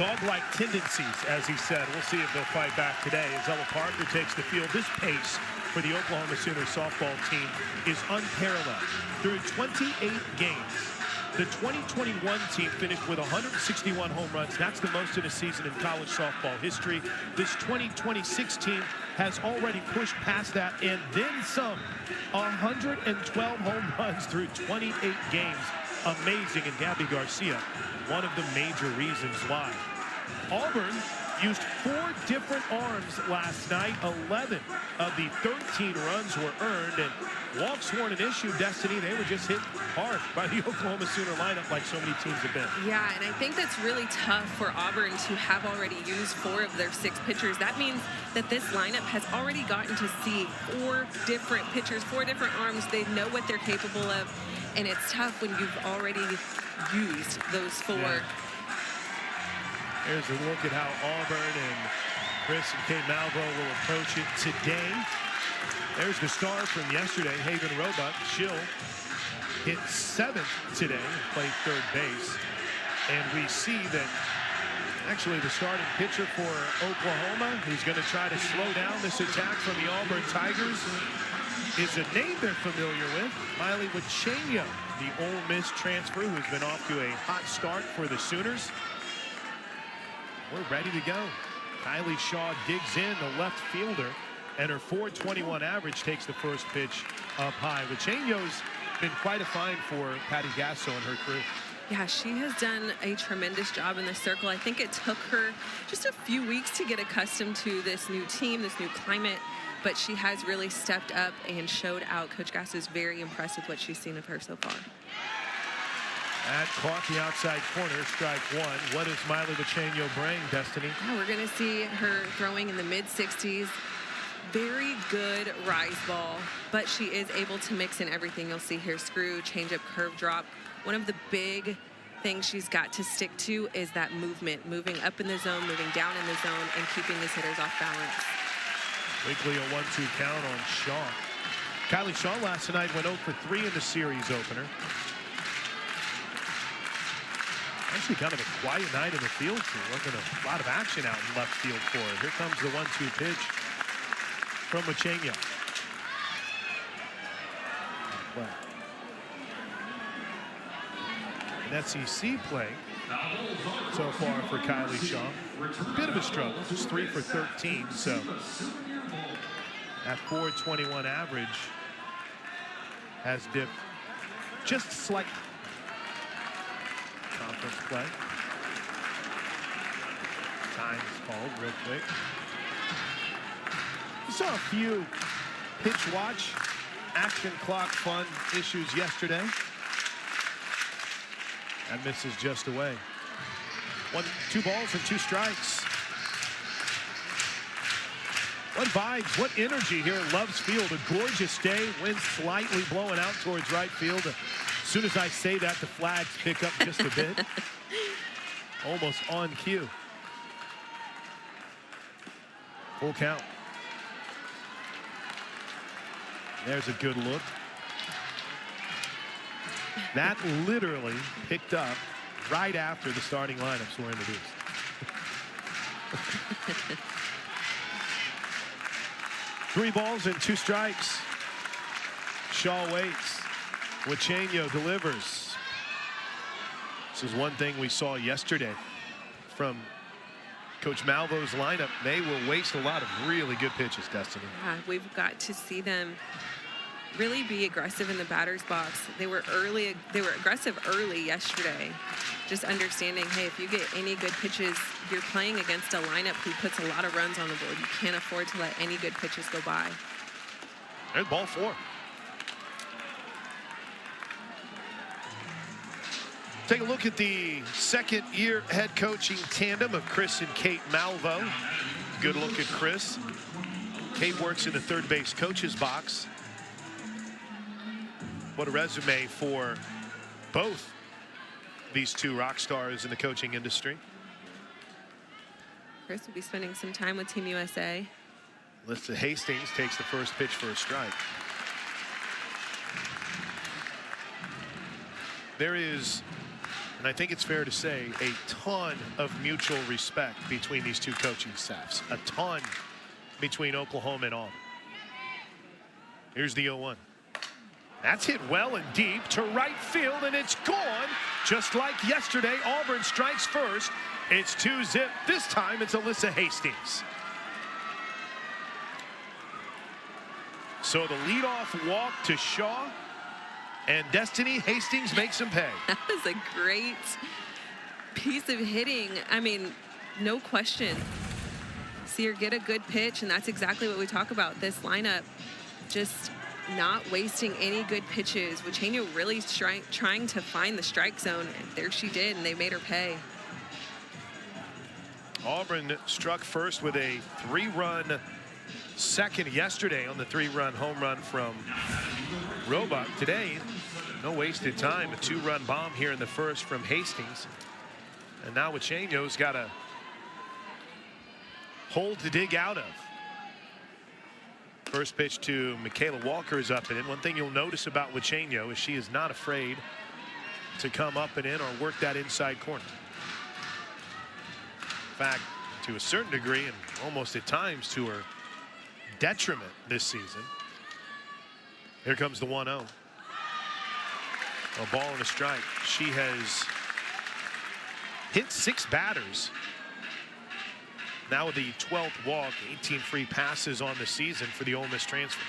Dog-like tendencies, as he said. We'll see if they'll fight back today as Ella Parker takes the field. This pace for the Oklahoma Sooners softball team is unparalleled. Through 28 games, the 2021 team finished with 161 home runs. That's the most in a season in college softball history. This 2026 team has already pushed past that and then some. 112 home runs through 28 games. Amazing. And Gabby Garcia, one of the major reasons why. Auburn used 4 different arms last night. 11 of the 13 runs were earned, and walks weren't an issue. Destiny, they were just hit hard by the Oklahoma Sooner lineup like so many teams have been. Yeah, and I think that's really tough for Auburn to have already used 4 of their 6 pitchers. That means that this lineup has already gotten to see 4 different pitchers, 4 different arms. They know what they're capable of, and it's tough when you've already used those 4. Yeah. Here's a look at how Auburn and Chris and Kate Malvo will approach it today. There's the star from yesterday, Haven Roebuck. She'll hit 7th today, play 3rd base. And we see that actually the starting pitcher for Oklahoma, who's going to try to slow down this attack from the Auburn Tigers, is a name they're familiar with, Miley Wachenio, the Ole Miss transfer who's been off to a hot start for the Sooners. We're ready to go. Kylie Shaw digs in, the left fielder, and her .421 average takes the first pitch up high. Wachenio's been quite a find for Patty Gasso and her crew. Yeah, she has done a tremendous job in the circle. I think it took her just a few weeks to get accustomed to this new team, this new climate, but she has really stepped up and showed out. Coach Gasso is very impressed with what she's seen of her so far. That caught the outside corner, strike 1. What does Miley Wachenio bring, Destiny? Yeah, we're going to see her throwing in the mid-60s. Very good rise ball, but she is able to mix in everything. You'll see here, screw, changeup, curve drop. One of the big things she's got to stick to is that movement, moving up in the zone, moving down in the zone, and keeping these hitters off balance. Quickly a 1-2 count on Shaw. Kylie Shaw last night went 0 for 3 in the series opener. Actually kind of a quiet night in the field too. Wasn't a lot of action out in left field for her. Here comes the 1-2 pitch from Wachenio. An SEC play so far for Kylie Shaw. A bit of a struggle, just 3 for 13. So that .421 average has dipped just slightly. Conference play. Time's called real quick. We saw a few pitch watch, action clock fun issues yesterday. That misses just away. 2 balls and 2 strikes. What vibes, what energy here at Love's Field. A gorgeous day, wind slightly blowing out towards right field. As soon as I say that, the flags pick up just a bit. Almost on cue. Full count. There's a good look. That literally picked up right after the starting lineups were introduced. Three balls and 2 strikes. Shaw waits. Wachenio delivers. This is one thing we saw yesterday from Coach Malvo's lineup. They will waste a lot of really good pitches, Destiny. Yeah, we've got to see them really be aggressive in the batter's box. They were aggressive early yesterday. Just understanding, hey, if you get any good pitches, you're playing against a lineup who puts a lot of runs on the board. You can't afford to let any good pitches go by. There's ball 4. Take a look at the second-year head coaching tandem of Chris and Kate Malvo. Good look at Chris. Kate works in the third base coach's box. What a resume for both these 2 rock stars in the coaching industry. Chris will be spending some time with Team USA. Alyssa Hastings takes the first pitch for a strike. There is And I think it's fair to say a ton of mutual respect between these two coaching staffs. A ton between Oklahoma and Auburn. Here's the 0-1. That's hit well and deep to right field, and it's gone. Just like yesterday, Auburn strikes first. It's 2-0. This time it's Alyssa Hastings. So the leadoff walk to Shaw, and Destiny Hastings makes him pay. That was a great piece of hitting. I mean, no question. See her get a good pitch, and that's exactly what we talk about. This lineup just not wasting any good pitches. Wachenio really trying to find the strike zone, and there she did, and they made her pay. Auburn struck first with a 3-run second yesterday on the 3-run home run from Roebuck. Today, no wasted time. A 2-run bomb here in the first from Hastings. And now Wachenio's got a hole to dig out of. First pitch to Michaela Walker is up and in. One thing you'll notice about Wachenio is she is not afraid to come up and in or work that inside corner. In fact, to a certain degree and almost at times to her detriment this season. Here comes the 1-0. A ball and a strike. She has hit 6 batters. Now with the 12th walk, 18 free passes on the season for the Ole Miss transfer.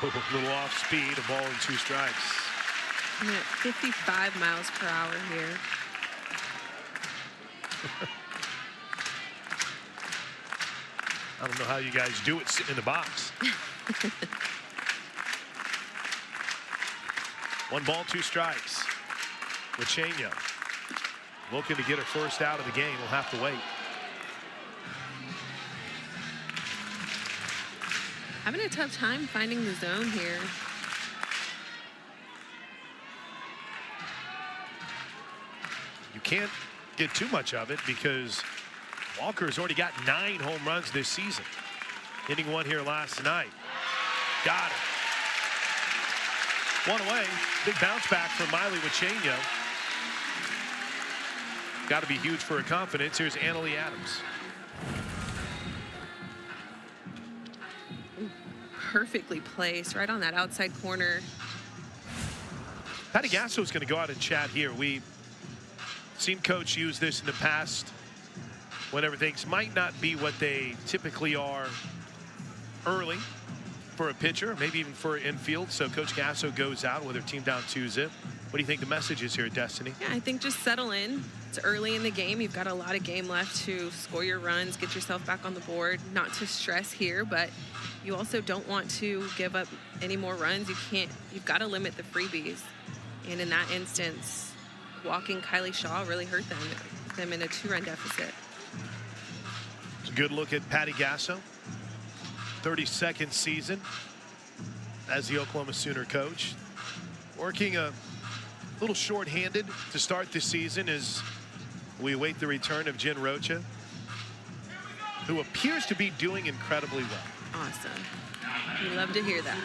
A little off speed, a ball and 2 strikes. I'm at 55 miles per hour here. I don't know how you guys do it sitting in the box. 1 ball, 2 strikes. Wachenio looking to get her first out of the game. We'll have to wait. Having a tough time finding the zone here. You can't get too much of it because Walker's already got 9 home runs this season. Hitting 1 here last night. Got it. 1 away. Big bounce back from Miley Wachenio. Got to be huge for her confidence. Here's Annalie Adams. Perfectly placed right on that outside corner. Patty Gasso is going to go out and chat here. We've seen Coach use this in the past whenever things might not be what they typically are early for a pitcher, maybe even for infield. So Coach Gasso goes out with her team down 2-0. What do you think the message is here at Destiny? Yeah, I think just settle in. It's early in the game. You've got a lot of game left to score your runs, get yourself back on the board. Not to stress here, but you also don't want to give up any more runs. You've got to limit the freebies. And in that instance, walking Kylie Shaw really hurt them in a 2-run deficit. It's a good look at Patty Gasso. 32nd season as the Oklahoma Sooner coach. Working a little short-handed to start this season as we await the return of Jen Rocha, who appears to be doing incredibly well. Awesome. We love to hear that.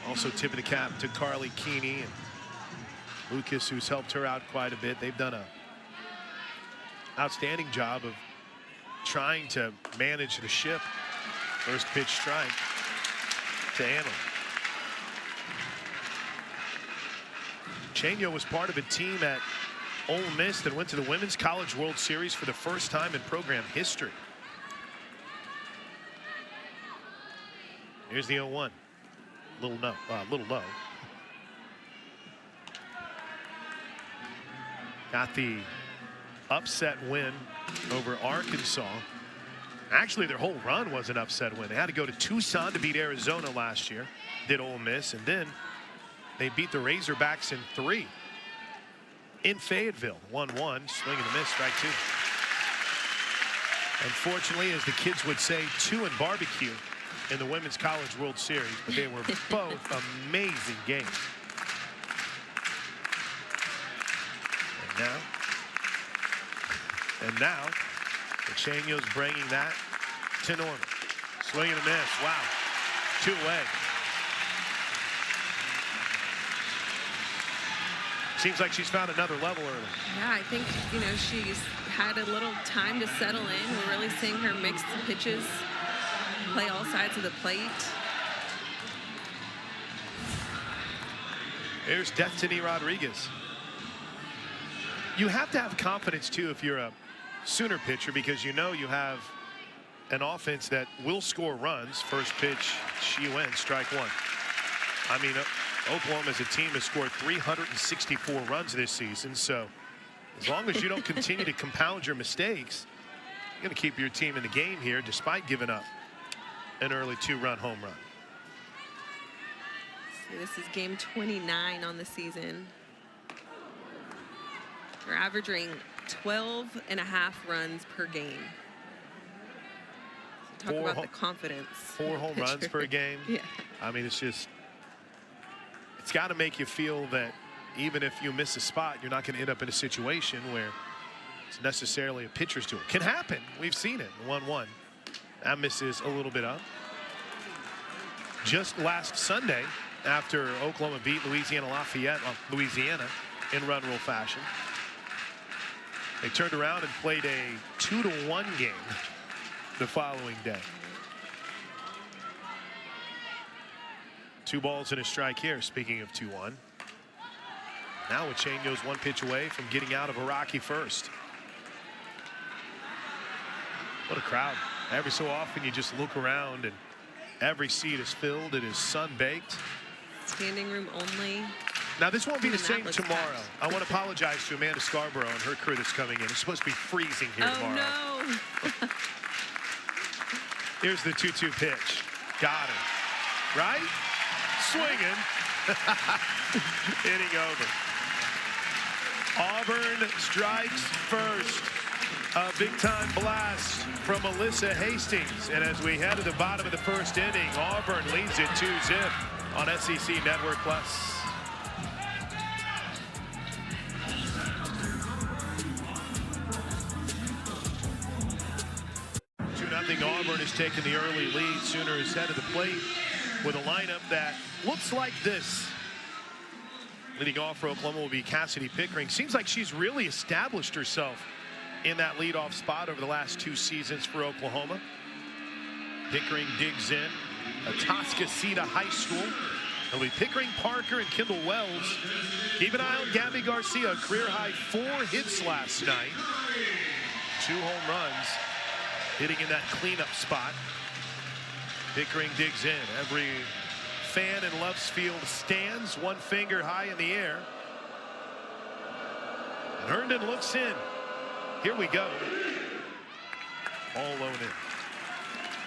Also tipping the cap to Carly Keeney and Lucas, who's helped her out quite a bit. They've done a outstanding job of trying to manage the ship. First pitch strike to Anna. Wachenio was part of a team at Ole Miss that went to the Women's College World Series for the first time in program history. Here's the 0-1. Little low. Got the upset win over Arkansas. Actually, their whole run was an upset win. They had to go to Tucson to beat Arizona last year. Did Ole Miss, and then they beat the Razorbacks in 3 in Fayetteville. 1-1, swing and a miss, strike 2. Unfortunately, as the kids would say, 2 in barbecue in the Women's College World Series, but they were both amazing games. And now, Wachenio's bringing that to Norman. Swing and a miss. Wow. 2 away. Seems like she's found another level early. Yeah, I think, she's had a little time to settle in. We're really seeing her mix the pitches, play all sides of the plate. Here's Destiny Rodriguez. You have to have confidence, too, if you're a Sooner pitcher, because you have an offense that will score runs. First pitch, she wins, strike one. I mean, Oklahoma as a team has scored 364 runs this season, so as long as you don't continue to compound your mistakes, you're going to keep your team in the game here despite giving up an early 2-run home run. So this is game 29 on the season. We're averaging 12.5 runs per game. So talk about the confidence. 4 home runs per game. Yeah. I mean, it's got to make you feel that even if you miss a spot, you're not going to end up in a situation where it's necessarily a pitcher's duel. Can happen. We've seen it. 1-1. That misses a little bit up. Just last Sunday, after Oklahoma beat Louisiana Lafayette, Louisiana, in run rule fashion, they turned around and played a 2-1 game the following day. 2 balls and a strike here, speaking of 2-1. Now Uchenyo's 1 pitch away from getting out of a rocky first. What a crowd. Every so often you just look around and every seat is filled. It is sun-baked. Standing room only. Now this won't be the same tomorrow. I want to apologize to Amanda Scarborough and her crew that's coming in. It's supposed to be freezing here tomorrow. Oh no. Here's the 2-2 pitch. Got it. Right? Swinging. Inning over. Auburn strikes first. A big-time blast from Alyssa Hastings. And as we head to the bottom of the first inning, Auburn leads it 2-0 on SEC Network Plus. 2-0 Auburn has taken the early lead. Sooners head to the plate with a lineup that looks like this. Leading off for Oklahoma will be Cassidy Pickering. Seems like she's really established herself in that leadoff spot over the last 2 seasons for Oklahoma. Pickering digs in. Atascocita High School. It'll be Pickering, Parker, and Kendall Wells. Keep an eye on Gabby Garcia. Career high 4 hits last night. 2 home runs. Hitting in that cleanup spot. Pickering digs in. Every fan in Love's Field stands, 1 finger high in the air. And Herndon looks in. Here we go. All alone in.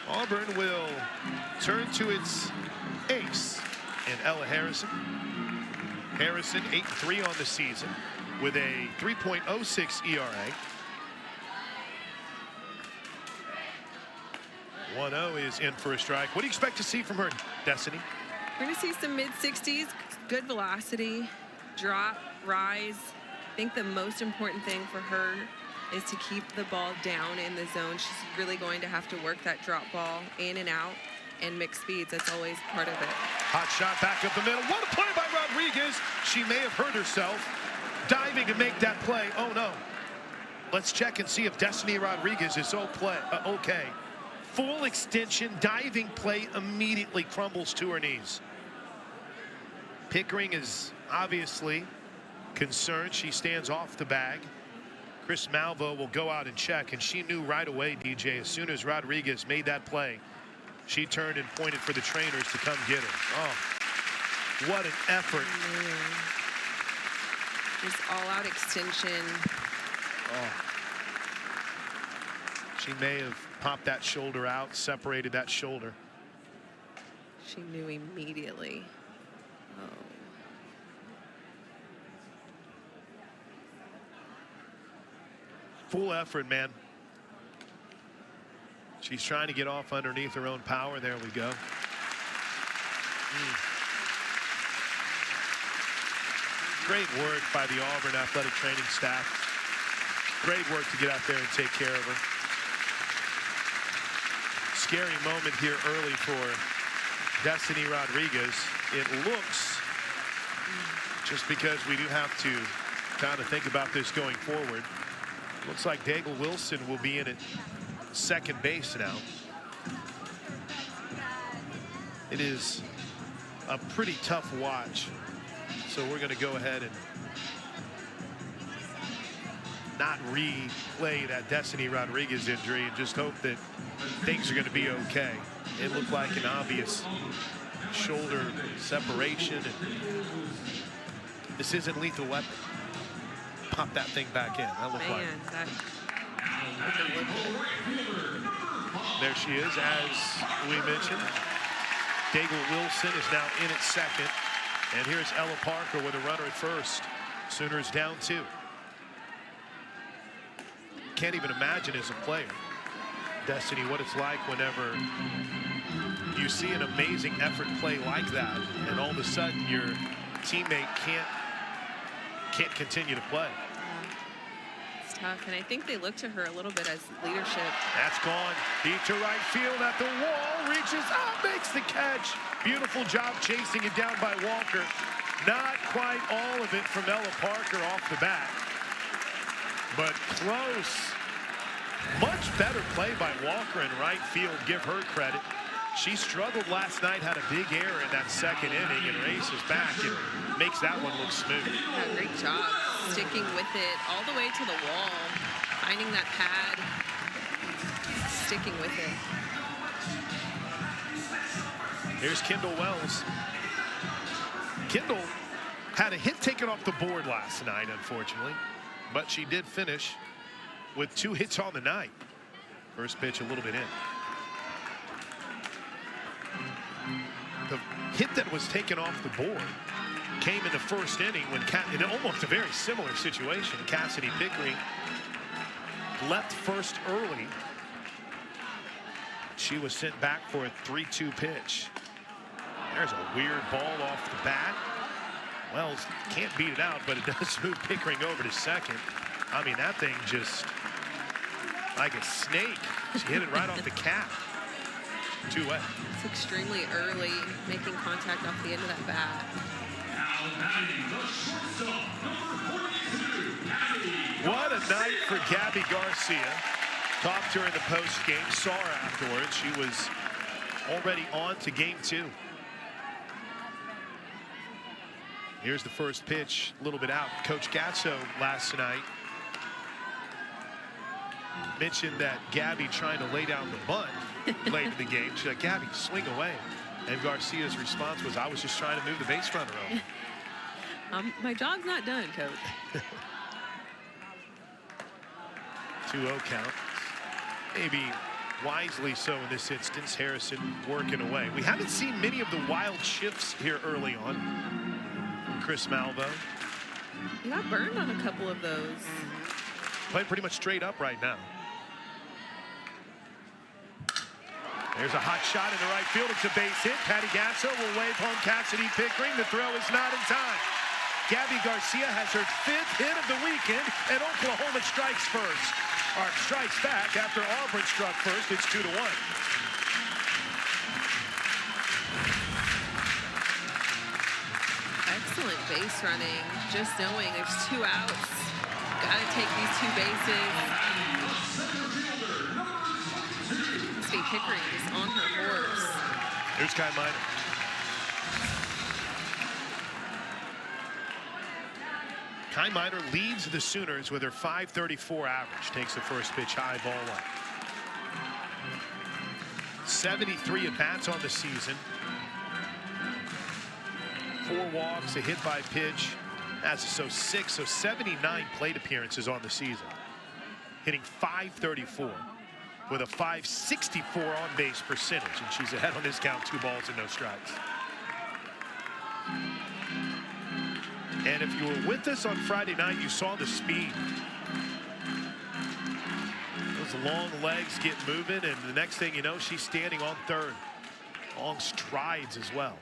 Auburn will turn to its ace in Ella Harrison. Harrison 8-3 on the season with a 3.06 ERA. 1-0 is in for a strike. What do you expect to see from her, Destiny? We're going to see some mid-60s, good velocity, drop, rise. I think the most important thing for her is to keep the ball down in the zone. She's really going to have to work that drop ball in and out and mix speeds. That's always part of it. Hot shot back up the middle. What a play by Rodriguez. She may have hurt herself diving to make that play. Oh, no. Let's check and see if Destiny Rodriguez is okay. Full extension, diving play, immediately crumbles to her knees. Pickering is obviously concerned. She stands off the bag. Chris Malvo will go out and check, and she knew right away, DJ, as soon as Rodriguez made that play, she turned and pointed for the trainers to come get her. Oh, what an effort. Just all-out extension. Oh. She may have popped that shoulder out, separated that shoulder. She knew immediately. Oh. Full effort, man. She's trying to get off underneath her own power. There we go. Great work by the Auburn athletic training staff. Great work to get out there and take care of her. scary moment here early for Destiny Rodriguez. It looks, just because we do have to kind of think about this going forward, looks like Daigle Wilson will be in at second base now. It is a pretty tough watch, so we're going to go ahead and not replay that Destiny Rodriguez injury and just hope that things are going to be okay. It looked like an obvious shoulder separation, and this isn't lethal weapon. Pop that thing back in. That looked like. There she is, as we mentioned. Daigle Wilson is now in at second, and here's Ella Parker with a runner at first. Sooners down 2. Can't even imagine as a player, Destiny, what it's like whenever you see an amazing effort play like that, and all of a sudden your teammate can't continue to play. It's tough, and I think they look to her a little bit as leadership. That's gone. Deep to right field at the wall. Reaches out, makes the catch. Beautiful job chasing it down by Walker. Not quite all of it from Ella Parker off the bat, but close. Much better play by Walker in right field. Give her credit. She struggled last night, had a big error in that second inning, and races back and makes that one look smooth. Yeah, great job sticking with it all the way to the wall, finding that pad, sticking with it. Here's Kendall Wells. Kendall had a hit taken off the board last night, unfortunately, but she did finish with 2 hits on the night. First pitch a little bit in. The hit that was taken off the board came in the first inning when in almost a very similar situation. Cassidy Pickering left first early. She was sent back for a 3-2 pitch. There's a weird ball off the bat. Wells can't beat it out, but it does move Pickering over to second. I mean, that thing just like a snake. She hit it right off the cap. 2-away. It's extremely early, making contact off the end of that bat. What a night for Gabby Garcia. Talked to her in the post game, saw her afterwards. She was already on to game 2. Here's the first pitch, a little bit out. Coach Gatso last night mentioned that Gabby trying to lay down the bunt late in the game. She's like, Gabby, swing away. And Garcia's response was, I was just trying to move the base runner over. My job's not done, Coach. 2-0 count. Maybe wisely so in this instance. Harrison working away. We haven't seen many of the wild shifts here early on. Chris Malvo. He got burned on a couple of those. Playing pretty much straight up right now. There's a hot shot in the right field. It's a base hit. Patty Gatso will wave home Cassidy Pickering. The throw is not in time. Gabby Garcia has her 5th hit of the weekend, and Oklahoma strikes first. Or strikes back after Auburn struck first. It's 2-1. Excellent base running. Just knowing there's 2 outs. Got to take these 2 bases. Steve Pickering is on her horse. Here's Kai Minor. Kai Minor leads the Sooners with her .534 average. Takes the first pitch high, ball 1. 73 at-bats on the season. 4 walks, a hit by pitch. That's so 79 plate appearances on the season. Hitting .534 with a .564 on base percentage, and she's ahead on this count, 2 balls and no strikes. And if you were with us on Friday night, you saw the speed. Those long legs get moving, and the next thing you know, she's standing on third. Long strides as well.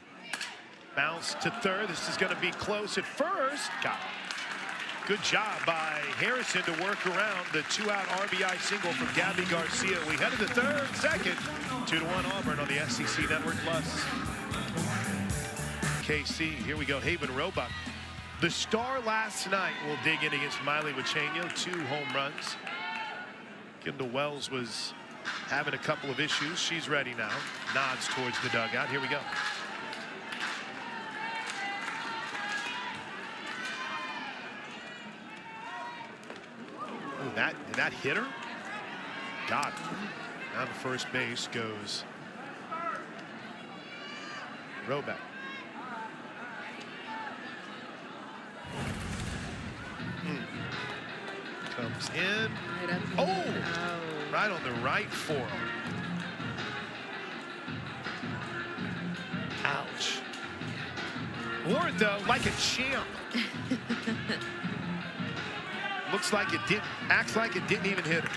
Bounce to third. This is going to be close at first. Got it. Good job by Harrison to work around the 2-out RBI single from Gabby Garcia. We head to the third, second. 2-1 Auburn on the SEC Network Plus. KC, here we go. Haven Roebuck, the star last night, will dig in against Miley Wichenio. 2 home runs. Kendall Wells was having a couple of issues. She's ready now. Nods towards the dugout. Here we go. Did that hit her? Got it. Down to first base goes Roebuck. Comes in. Right on the right form. Ouch. Ward, though, like a champ. Looks like it didn't, acts like it didn't even hit her.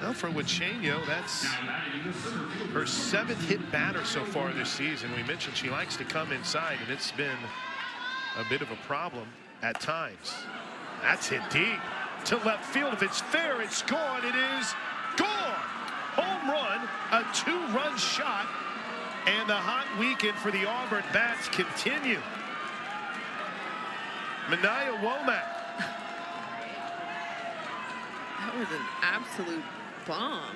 Well, for Wichenio, that's her 7th hit batter so far this season. We mentioned she likes to come inside, and it's been a bit of a problem at times. That's hit deep to left field. If it's fair, it's gone. It is gone. Home run, a 2-run shot. And the hot weekend for the Auburn Bats continue. Manaya Womack. That was an absolute bomb.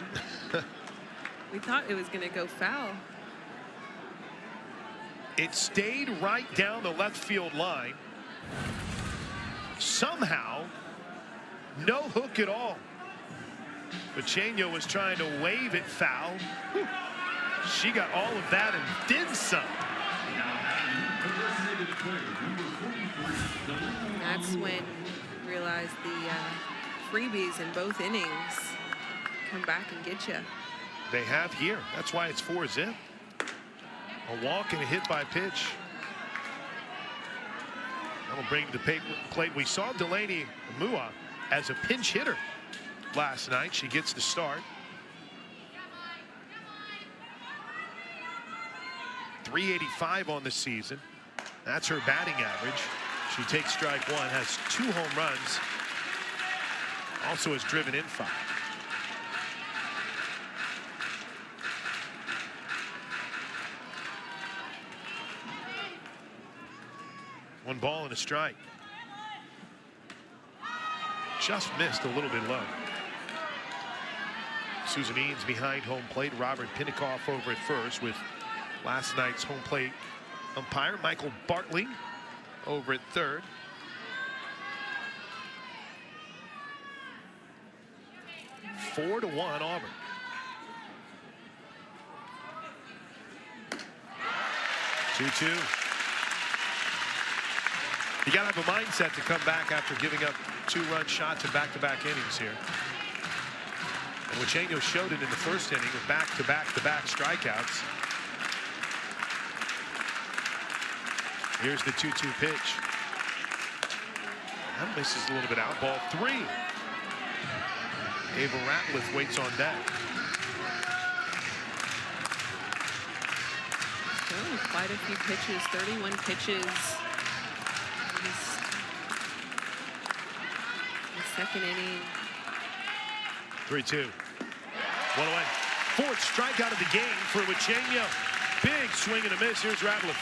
We thought it was going to go foul. It stayed right down the left field line. Somehow, no hook at all. Wichenio was trying to wave it foul. Whew. She got all of that and did some. That's when you realize the freebies in both innings come back and get you. They have here. That's why it's 4-zip. A walk and a hit by pitch. That'll bring to the plate. We saw Delaney Mua as a pinch hitter last night. She gets the start. 385 on the season. That's her batting average. She takes strike 1, has 2 home runs. Also has driven in 5. One ball and a strike. Just missed a little bit low. Susan Eanes behind home plate. Robert Pinnikoff over at first with last night's home plate umpire Michael Bartley over at third. Four to 1 Auburn. Two. You got to have a mindset to come back after giving up 2-run shots in back-to-back innings here. And Wichenio showed it in the first inning with back-to-back strikeouts. Here's the 2-2 pitch. That misses a little bit out. Ball 3. Ava Ratliff waits on deck. Oh, quite a few pitches, 31 pitches. The second inning. 3-2. 1 away. 4th strikeout of the game for Wichenio. Big swing and a miss. Here's Ratliff.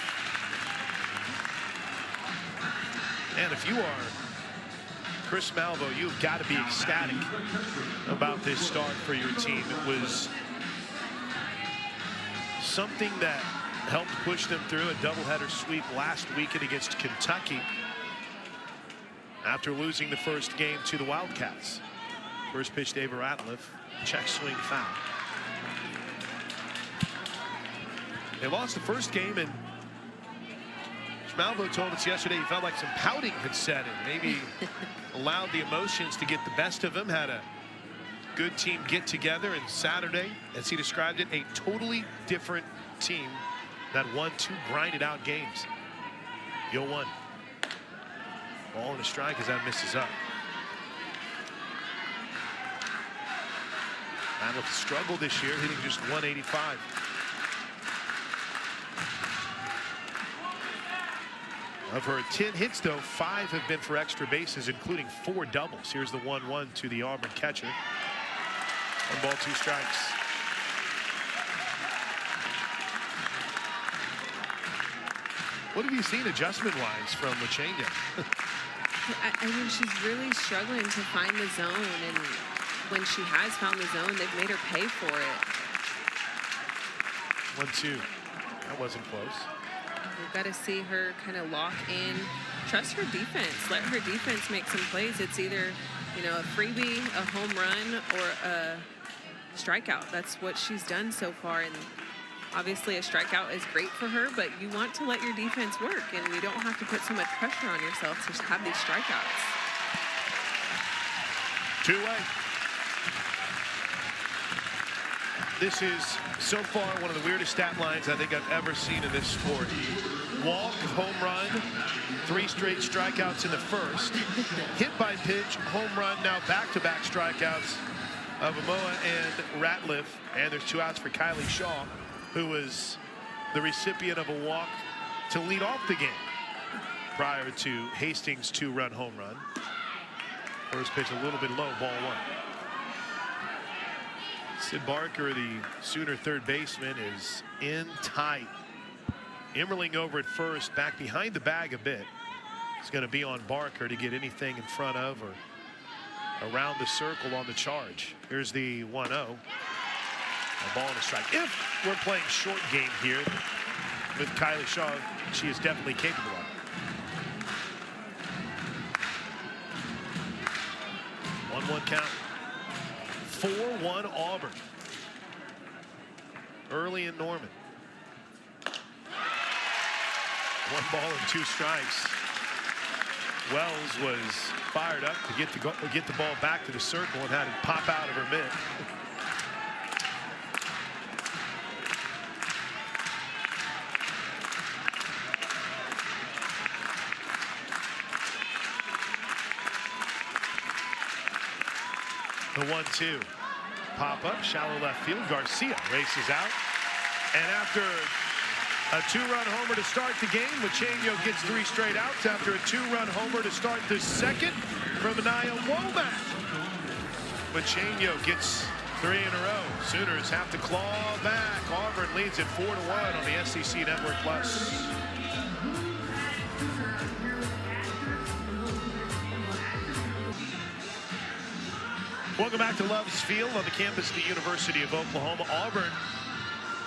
And if you are Chris Malvo, you've got to be ecstatic about this start for your team. It was something that helped push them through a doubleheader sweep last weekend against Kentucky after losing the first game to the Wildcats. First pitch to Ava Ratliff, check swing foul. They lost the first game, and Malvo told us yesterday he felt like some pouting had set in. Maybe allowed the emotions to get the best of him. Had a good team get together, and Saturday, as he described it, a totally different team that won 2 grinded out games. 0-1. Ball and a strike as that misses up. Ratliff struggled this year, hitting just 185. Of her 10 hits, though, 5 have been for extra bases, including 4 doubles. Here's the 1-1 to the Auburn catcher. 1 ball, 2 strikes. What have you seen adjustment-wise from Lachenia? I mean, she's really struggling to find the zone, and when she has found the zone, they've made her pay for it. 1-2. That wasn't close. We've got to see her kind of lock in, trust her defense, let her defense make some plays. It's either, you know, a freebie, a home run, or a strikeout. That's what she's done so far. And obviously a strikeout is great for her, but you want to let your defense work, and you don't have to put so much pressure on yourself to have these strikeouts. 2-away. This is, so far, one of the weirdest stat lines I think I've ever seen in this sport. Walk, home run, 3 straight strikeouts in the first. Hit by pitch, home run, now back-to-back strikeouts of Amoa and Ratliff. And there's 2 outs for Kylie Shaw, who was the recipient of a walk to lead off the game prior to Hastings' 2-run home run. First pitch a little bit low, ball 1. Sid Barker, the Sooner third baseman, is in tight. Immerling over at first, back behind the bag a bit. It's going to be on Barker to get anything in front of or around the circle on the charge. Here's the 1-0. A ball and a strike. If we're playing short game here with Kylie Shaw, she is definitely capable of it. 1-1 count. 4-1 Auburn. Early in Norman. 1 ball and 2 strikes. Wells was fired up to get the ball back to the circle and had it pop out of her mitt. The 1-2. Pop up, shallow left field. Garcia races out. And after a 2-run homer to start the game, Lachenia gets 3 straight outs after a 2-run homer to start the second from Anaya Womack. Lachenia gets 3 in a row. Sooners have to claw back. Auburn leads at 4-1 on the SEC Network Plus. Welcome back to Love's Field on the campus of the University of Oklahoma. Auburn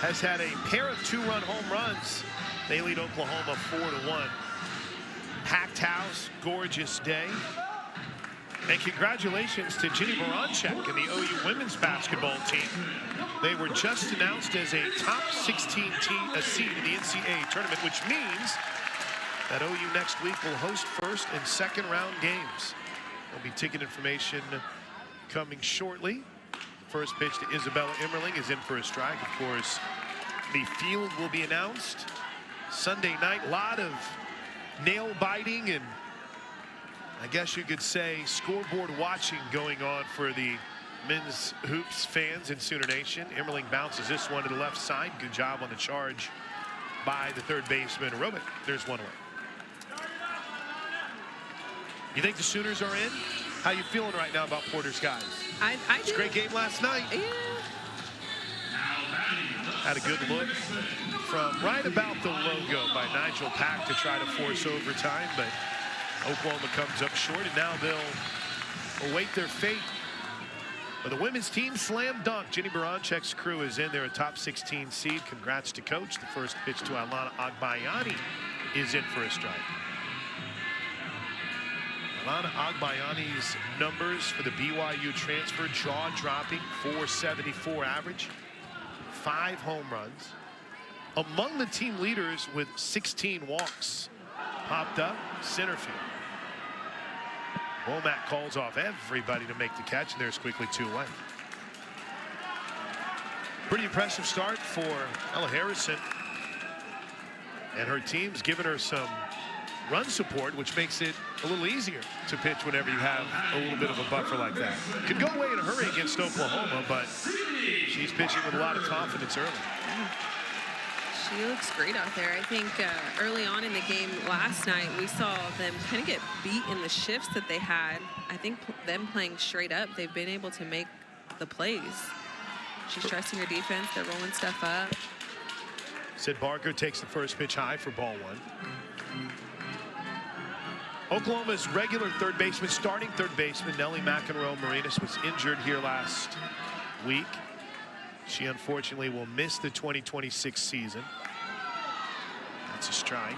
has had a pair of 2-run home runs. They lead Oklahoma 4-1. Packed house, gorgeous day. And congratulations to Ginny Baranchek and the OU women's basketball team. They were just announced as a top 16 seed in the NCAA tournament, which means that OU next week will host first and second round games. There'll be ticket information coming shortly. First pitch to Isabella Immerling is in for a strike. Of course, the field will be announced Sunday night. A lot of nail biting and, I guess you could say, scoreboard watching going on for the men's hoops fans in Sooner Nation. Immerling bounces this one to the left side. Good job on the charge by the third baseman, Robic. There's 1 away. You think the Sooners are in? How you feeling right now about Porter Skies? I It's a great game last night. Yeah. Had a good look from right about the logo by Nigel Pack to try to force overtime, but Oklahoma comes up short, and now they'll await their fate. But the women's team slam dunk. Ginny Baranchek's crew is in there, a top 16 seed. Congrats to coach. The first pitch to Alana Agbayani is in for a strike. Alana Agbayani's numbers for the BYU transfer, jaw-dropping, 474 average, 5 home runs. Among the team leaders with 16 walks. Popped up, center field. Womack calls off everybody to make the catch, and there's quickly 2 away. Pretty impressive start for Ella Harrison. And her team's given her some run support, which makes it a little easier to pitch whenever you have a little bit of a buffer like that. Could go away in a hurry against Oklahoma, but she's pitching with a lot of confidence early. She looks great out there. I think early on in the game last night, we saw them kind of get beat in the shifts that they had. I think them playing straight up, they've been able to make the plays. She's trusting her defense. They're rolling stuff up. Sid Barker takes the first pitch high for ball one. Oklahoma's regular third baseman, starting third baseman, Nellie McEnroe-Marinas, was injured here last week. She unfortunately will miss the 2026 season. That's a strike.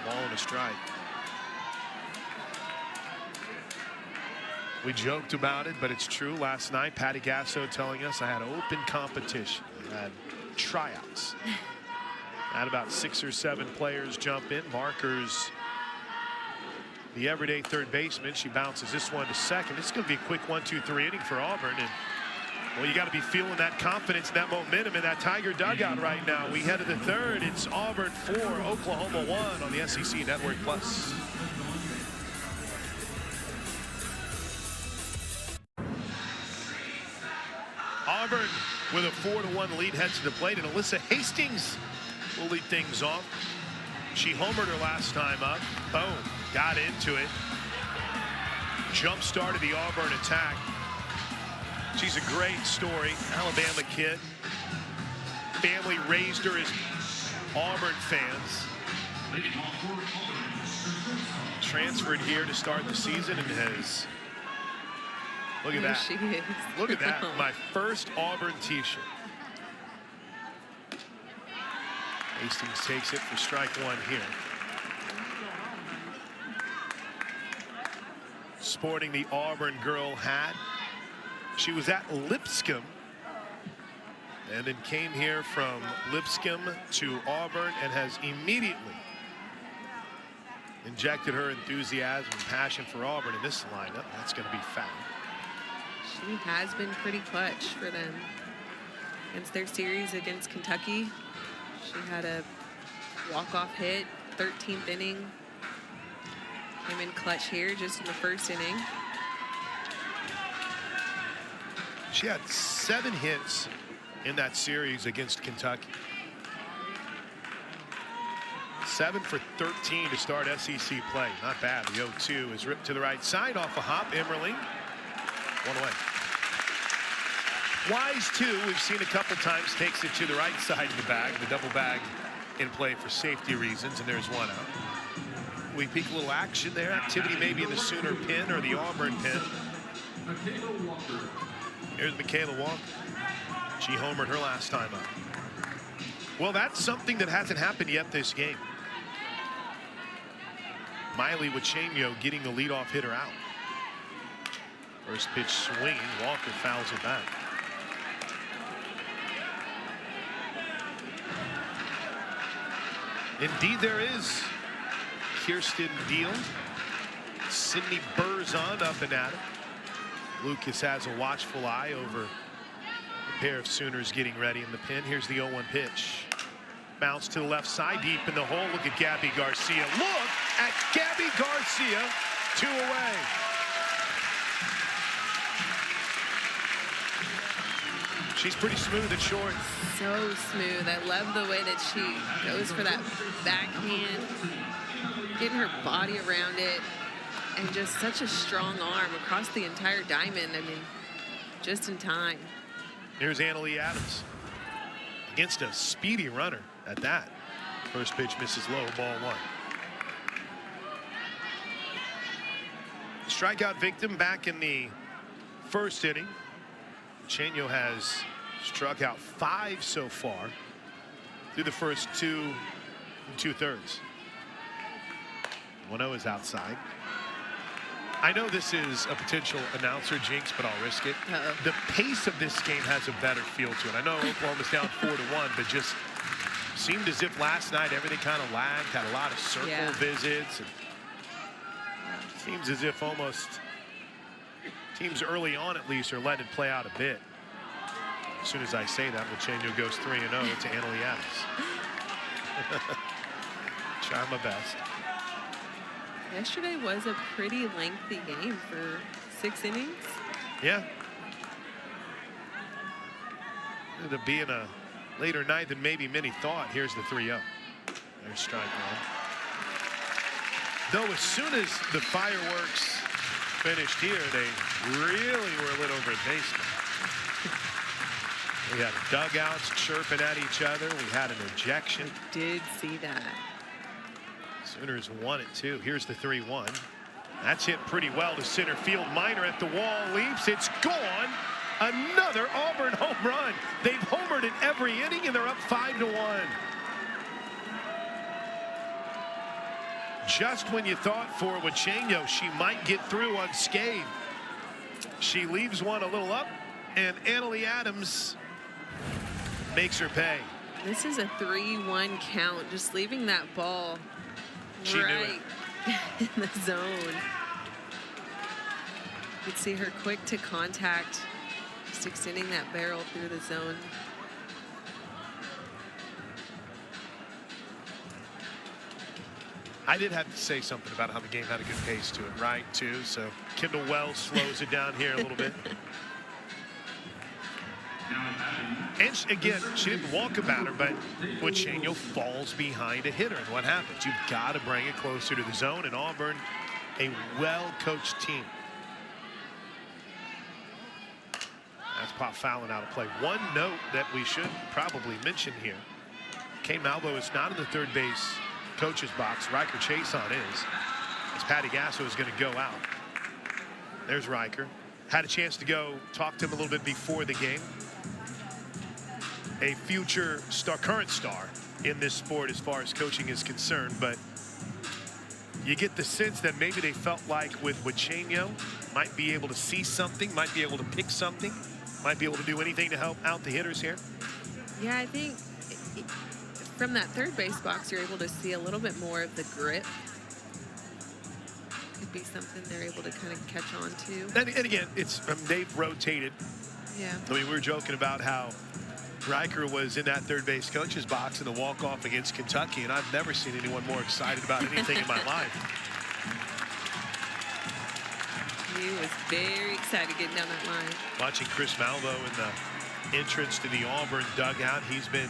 Ball and a strike. We joked about it, but it's true. Last night, Patty Gasso telling us I had open competition. I had tryouts. I had about 6 or 7 players jump in. Barker's the everyday third baseman. She bounces this one to second. It's going to be a quick 1-2-3 inning for Auburn. And well, you got to be feeling that confidence, that momentum in that Tiger dugout right now. We head to the third. It's Auburn 4, Oklahoma 1 on the SEC Network Plus. Auburn with a 4-1 lead heads to the plate, and Alyssa Hastings will lead things off. She homered her last time up. Boom, got into it. Jump started the Auburn attack. She's a great story. Alabama kid. Family raised her as Auburn fans. Transferred here to start the season and has, look at that. She is. Look at that. My first Auburn t-shirt. Hastings takes it for strike one here. Sporting the Auburn girl hat. She was at Lipscomb and then came here from Lipscomb to Auburn and has immediately injected her enthusiasm and passion for Auburn in this lineup. That's going to be foul. She has been pretty clutch for them. Against their series against Kentucky, she had a walk-off hit, 13th inning. Came in clutch here just in the first inning. She had 7 hits in that series against Kentucky. 7 for 13 to start SEC play. Not bad. The 0-2 is ripped to the right side off a hop. Emmerling. One away. Wise, too, we've seen a couple times, takes it to the right side of the bag. The double bag in play for safety reasons, and there's one out. We peek a little action there. Activity maybe in the Sooner pin or the Auburn pin. Here's Michaela Walker. She homered her last time up. Well, that's something that hasn't happened yet this game. Miley Wachenio getting the leadoff hitter out. First pitch swinging. Walker fouls it back. Indeed there is. Kirsten Deal. Sydney Burzon up and at it. Lucas has a watchful eye over the pair of Sooners getting ready in the pin. Here's the 0-1 pitch. Bounce to the left side, deep in the hole. Look at Gabby Garcia. Look at Gabby Garcia. 2 away. She's pretty smooth and short. So smooth. I love the way that she goes for that backhand, getting her body around it, and just such a strong arm across the entire diamond. I mean, just in time. Here's Annalie Adams against a speedy runner at that. First pitch misses low, ball 1. Strikeout victim back in the first inning. Chenio has struck out 5 so far through the first 2 2/3. 1-0 is outside. I know this is a potential announcer jinx, but I'll risk it. The pace of this game has a better feel to it. I know Oklahoma's down 4-1, but just seemed as if last night everything kind of lagged, had a lot of circle visits. And seems as if almost teams early on at least are letting it play out a bit. As soon as I say that, Wachenio goes 3-0 to Annalie Adams. Try my best. Yesterday was a pretty lengthy game for 6 innings. Yeah. Ended up being a later night than maybe many thought. Here's the 3-0. There's strike one. Though as soon as the fireworks finished here, they really were lit over at baseball. We had dugouts chirping at each other. We had an ejection. I did see that. Sooners won it too. Here's the 3-1. That's hit pretty well to center field. Minor at the wall, leaps. It's gone. Another Auburn home run. They've homered in every inning, and they're up 5-1. Just when you thought for Wachenio she might get through unscathed, she leaves one a little up, and Annalie Adams makes her pay. This is a 3-1 count. Just leaving that ball right in the zone. You could see her quick to contact, just extending that barrel through the zone. I did have to say something about how the game had a good pace to it, right, too. So Kendall Wells slows it down here a little bit. And again, she didn't walk about her, but Wachenio falls behind a hitter. And what happens? You've got to bring it closer to the zone. And Auburn, a well-coached team. That's Pop Fallon out of play. One note that we should probably mention here. Kay Malvo is not in the third base coach's box. Riker Chason is. As Patty Gasso is going to go out. There's Riker. Had a chance to go talk to him a little bit before the game. A future star, current star in this sport as far as coaching is concerned, but you get the sense that maybe they felt like with Wachenio might be able to see something, might be able to pick something, might be able to do anything to help out the hitters here. Yeah, I think from that third base box, you're able to see a little bit more of the grip. Could be something they're able to kind of catch on to. And again, it's they've rotated. Yeah. I mean, we were joking about how Riker was in that third base coach's box in the walk-off against Kentucky, and I've never seen anyone more excited about anything in my life. He was very excited getting down that line. Watching Chris Malvo in the entrance to the Auburn dugout, he's been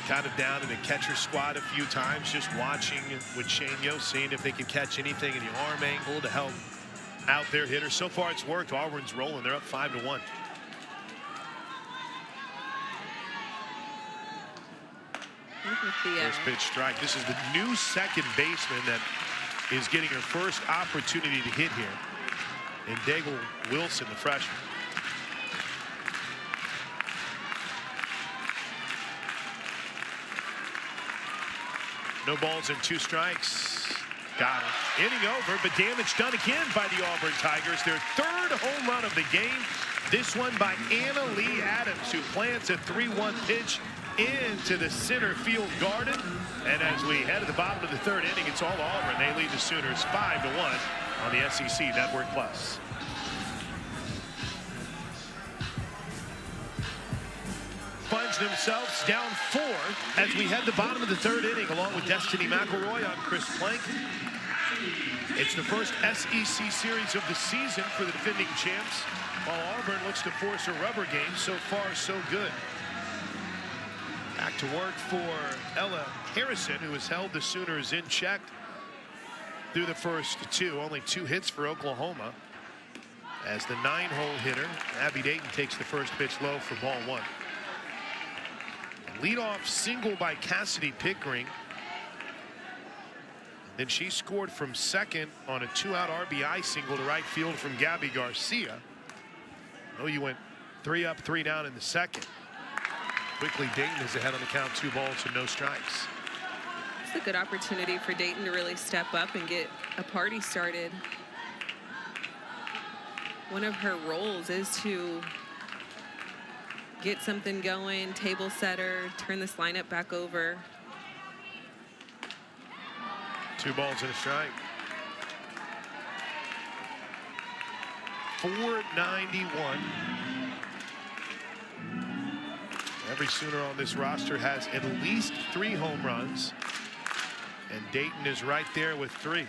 kind of down in the catcher squad a few times, just watching Wachenio, seeing if they can catch anything in the arm angle to help out their hitters. So far, it's worked. Auburn's rolling. They're up 5-1. First pitch strike. This is the new second baseman that is getting her first opportunity to hit here. And Daigle Wilson, the freshman. No balls and 2 strikes. Got it. Inning over, but damage done again by the Auburn Tigers. Their third home run of the game. This one by Annalie Adams, who plants a 3-1 pitch into the center field garden. And as we head to the bottom of the third inning, it's all Auburn. They lead the Sooners 5-1 on the SEC Network Plus. Finds themselves down 4 as we head to the bottom of the third inning, along with Destiny McElroy. I'm Chris Plank. It's the first SEC series of the season for the defending champs, while Auburn looks to force a rubber game. So far, so good. Back to work for Ella Harrison, who has held the Sooners in check through the first 2. Only 2 hits for Oklahoma. As the 9-hole hitter, Abby Dayton takes the first pitch low for ball 1. Leadoff single by Cassidy Pickering. Then she scored from second on a 2-out RBI single to right field from Gabby Garcia. Oh, you went 3 up, 3 down in the second. Quickly, Dayton is ahead on the count, 2 balls and no strikes. It's a good opportunity for Dayton to really step up and get a party started. One of her roles is to get something going, table setter, turn this lineup back over. 2 balls and a strike. 491. Every Sooner on this roster has at least 3 home runs, and Dayton is right there with 3.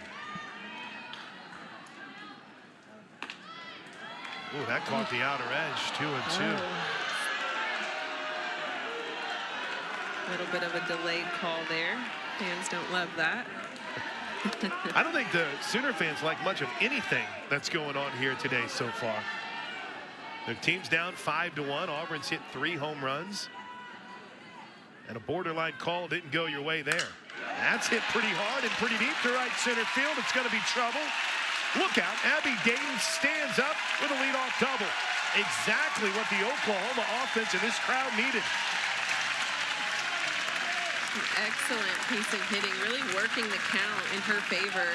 Ooh, that caught the outer edge. 2-2. A little bit of a delayed call there. Fans don't love that. I don't think the Sooner fans like much of anything that's going on here today so far. The team's down 5-1. Auburn's hit 3 home runs. And a borderline call didn't go your way there. That's hit pretty hard and pretty deep to right center field. It's going to be trouble. Look out. Abby Dayton stands up with a leadoff double. Exactly what the Oklahoma offense and this crowd needed. An excellent piece of hitting, really working the count in her favor.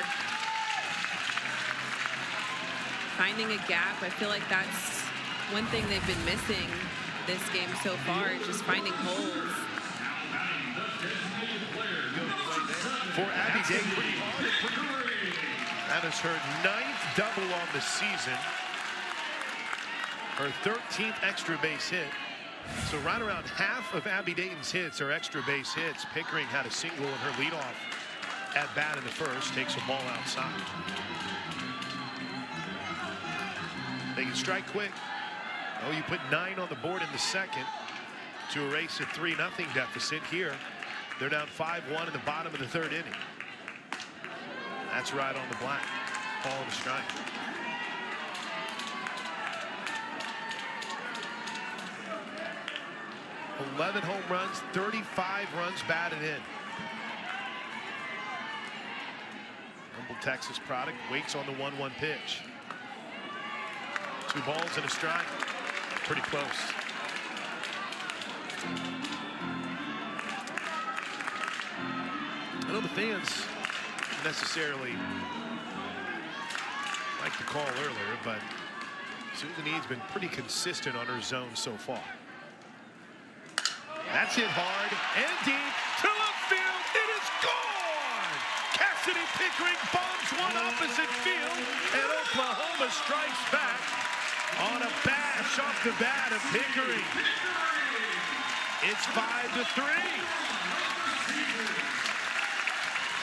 Finding a gap. I feel like that's one thing they've been missing this game so far, just finding holes. For Abby Dayton, that is her 9th double on the season. Her 13th extra base hit. So right around half of Abby Dayton's hits are extra base hits. Pickering had a single in her leadoff at bat in the first. Takes a ball outside. They can strike quick. Oh, you put 9 on the board in the second to erase a 3-0 deficit here. They're down 5-1 in the bottom of the 3rd inning. That's right on the black. Ball and a strike. 11 home runs, 35 runs batted in. Humble Texas product, waits on the 1-1 pitch. 2 balls and a strike. Pretty close. I know the fans necessarily like the call earlier, but Susan Eads been pretty consistent on her zone so far. That's hit hard and deep to left field. It is gone. Cassidy Pickering bombs one opposite field, and Oklahoma strikes back on a bash off the bat of Pickering. It's 5-3.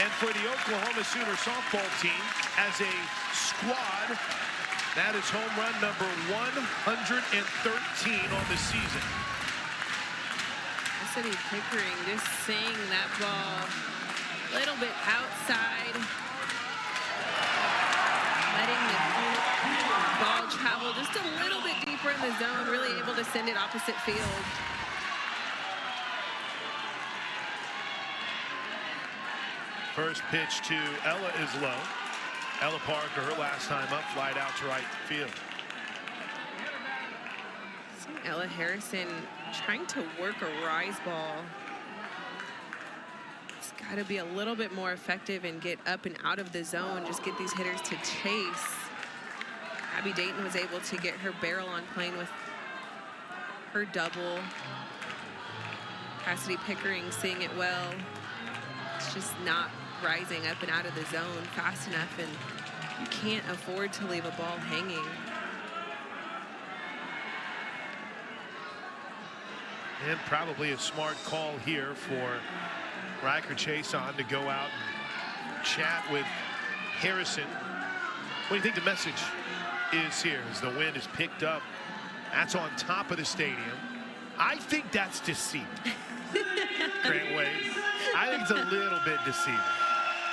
And for the Oklahoma Sooner softball team, as a squad, that is home run number 113 on the season. Cassidy Pickering just seeing that ball a little bit outside, letting the ball travel just a little bit deeper in the zone, really able to send it opposite field. First pitch to Ella is low. Ella Parker, her last time up, flied out to right field. Ella Harrison trying to work a rise ball. It's got to be a little bit more effective and get up and out of the zone, just get these hitters to chase. Abby Dayton was able to get her barrel on plane with her double. Cassidy Pickering seeing it well. It's just not rising up and out of the zone fast enough, and you can't afford to leave a ball hanging. And probably a smart call here for Riker Chason to go out and chat with Harrison. What do you think the message is here as the wind is picked up? That's on top of the stadium. I think that's deceiving. Grant Wade. I think it's a little bit deceiving.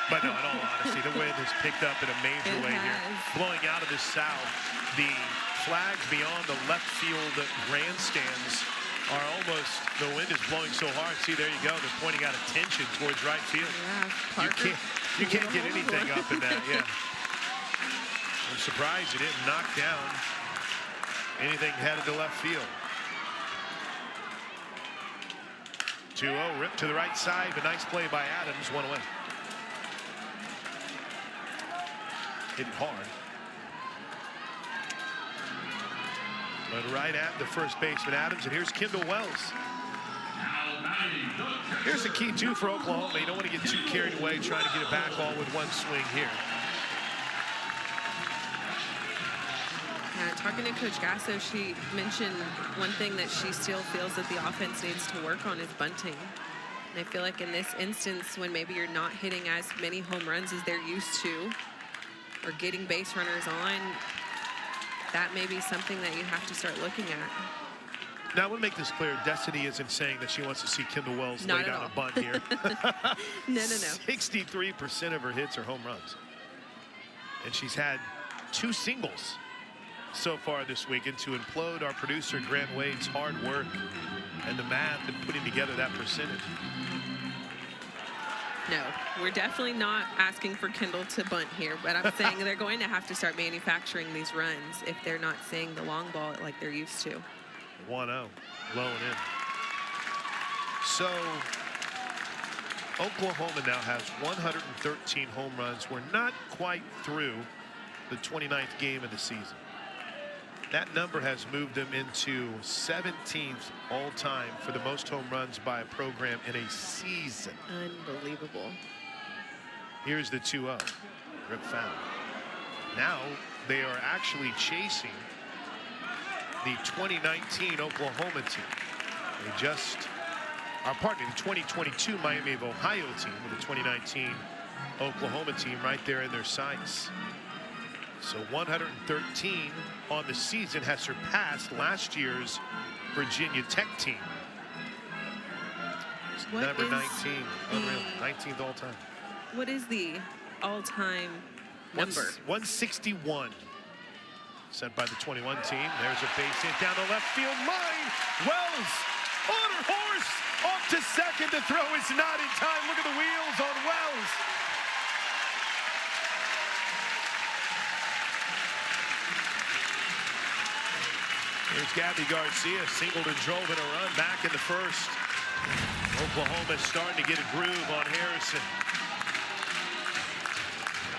But no, in all honesty, the wind has picked up in a major way here. Blowing out of the south. The flags beyond the left field grandstands are almost, the wind is blowing so hard. See, there you go. They're pointing out attention towards right field. Yeah, you can't get anything up in that. Yeah. I'm surprised it didn't knock down anything headed to left field. 2-0, ripped to the right side, but nice play by Adams, 1 away. Hit hard. But right at the first baseman Adams, and here's Kendall Wells. Here's the key too for Oklahoma. You don't want to get too carried away trying to get it back all with one swing here. Talking to Coach Gasso, she mentioned one thing that she still feels that the offense needs to work on is bunting. And I feel like in this instance, when maybe you're not hitting as many home runs as they're used to, or getting base runners on, that may be something that you have to start looking at. Now, I want to make this clear. Destiny isn't saying that she wants to see Kendall Wells Not lay at down all. a bunt here. No. 63% of her hits are home runs. And she's had 2 singles so far this week. And to implode our producer, Grant Wade's hard work and the math and putting together that percentage. No, we're definitely not asking for Kendall to bunt here, but I'm saying they're going to have to start manufacturing these runs if they're not seeing the long ball like they're used to. 1-0, low and in. So Oklahoma now has 113 home runs. We're not quite through the 29th game of the season. That number has moved them into 17th all-time for the most home runs by a program in a season. Unbelievable. Here's the 2-0. Rip foul. Now they are actually chasing the 2019 Oklahoma team. They just are partnering the 2022 Miami of Ohio team with the 2019 Oklahoma team right there in their sights. So 113 on the season has surpassed last year's Virginia Tech team. Number 19, unreal, 19th all time. What is the all-time number? 161. Sent by the 21 team. There's a base hit down the left field line. Wells on her horse off to second. The throw is not in time. Look at the wheels on Wells. Here's Gabby Garcia, singled and drove in a run back in the first. Oklahoma starting to get a groove on Harrison.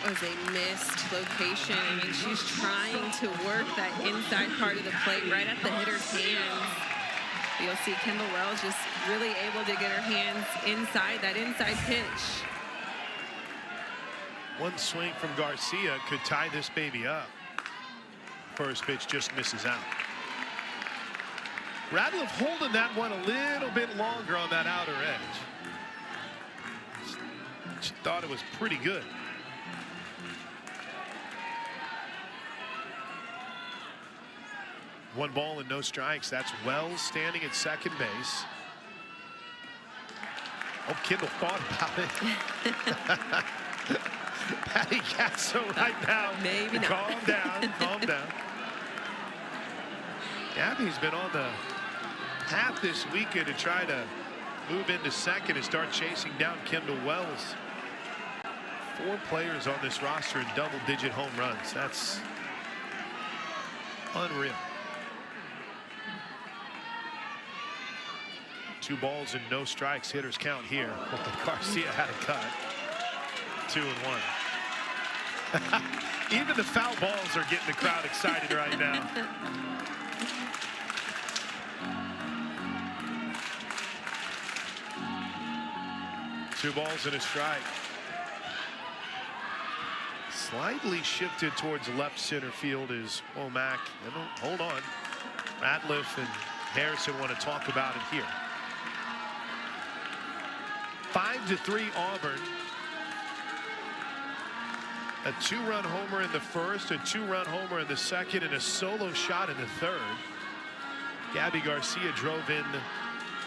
That was a missed location. I mean, she's trying to work that inside part of the plate right at the hitter's hands. You'll see Kendall Wells just really able to get her hands inside that inside pitch. One swing from Garcia could tie this baby up. First pitch just misses out. Radliff holding that one a little bit longer on that outer edge. She thought it was pretty good. One ball and no strikes. That's Wells standing at second base. Oh, Kendall thought about it. Patty Casso right now. Maybe not. Calm down, calm down. Gabby's been on the path this weekend to try to move into second and start chasing down Kendall Wells. 4 players on this roster in double-digit home runs. That's unreal. 2 balls and no strikes. Hitters count here. Garcia had a cut. 2-1. Even the foul balls are getting the crowd excited right now. Two balls and a strike. Slightly shifted towards left center field is Womack. Hold on. Ratliff and Harrison want to talk about it here. 5-3 Auburn. A 2-run homer in the first, a 2-run homer in the second, and a solo shot in the third. Gabby Garcia drove in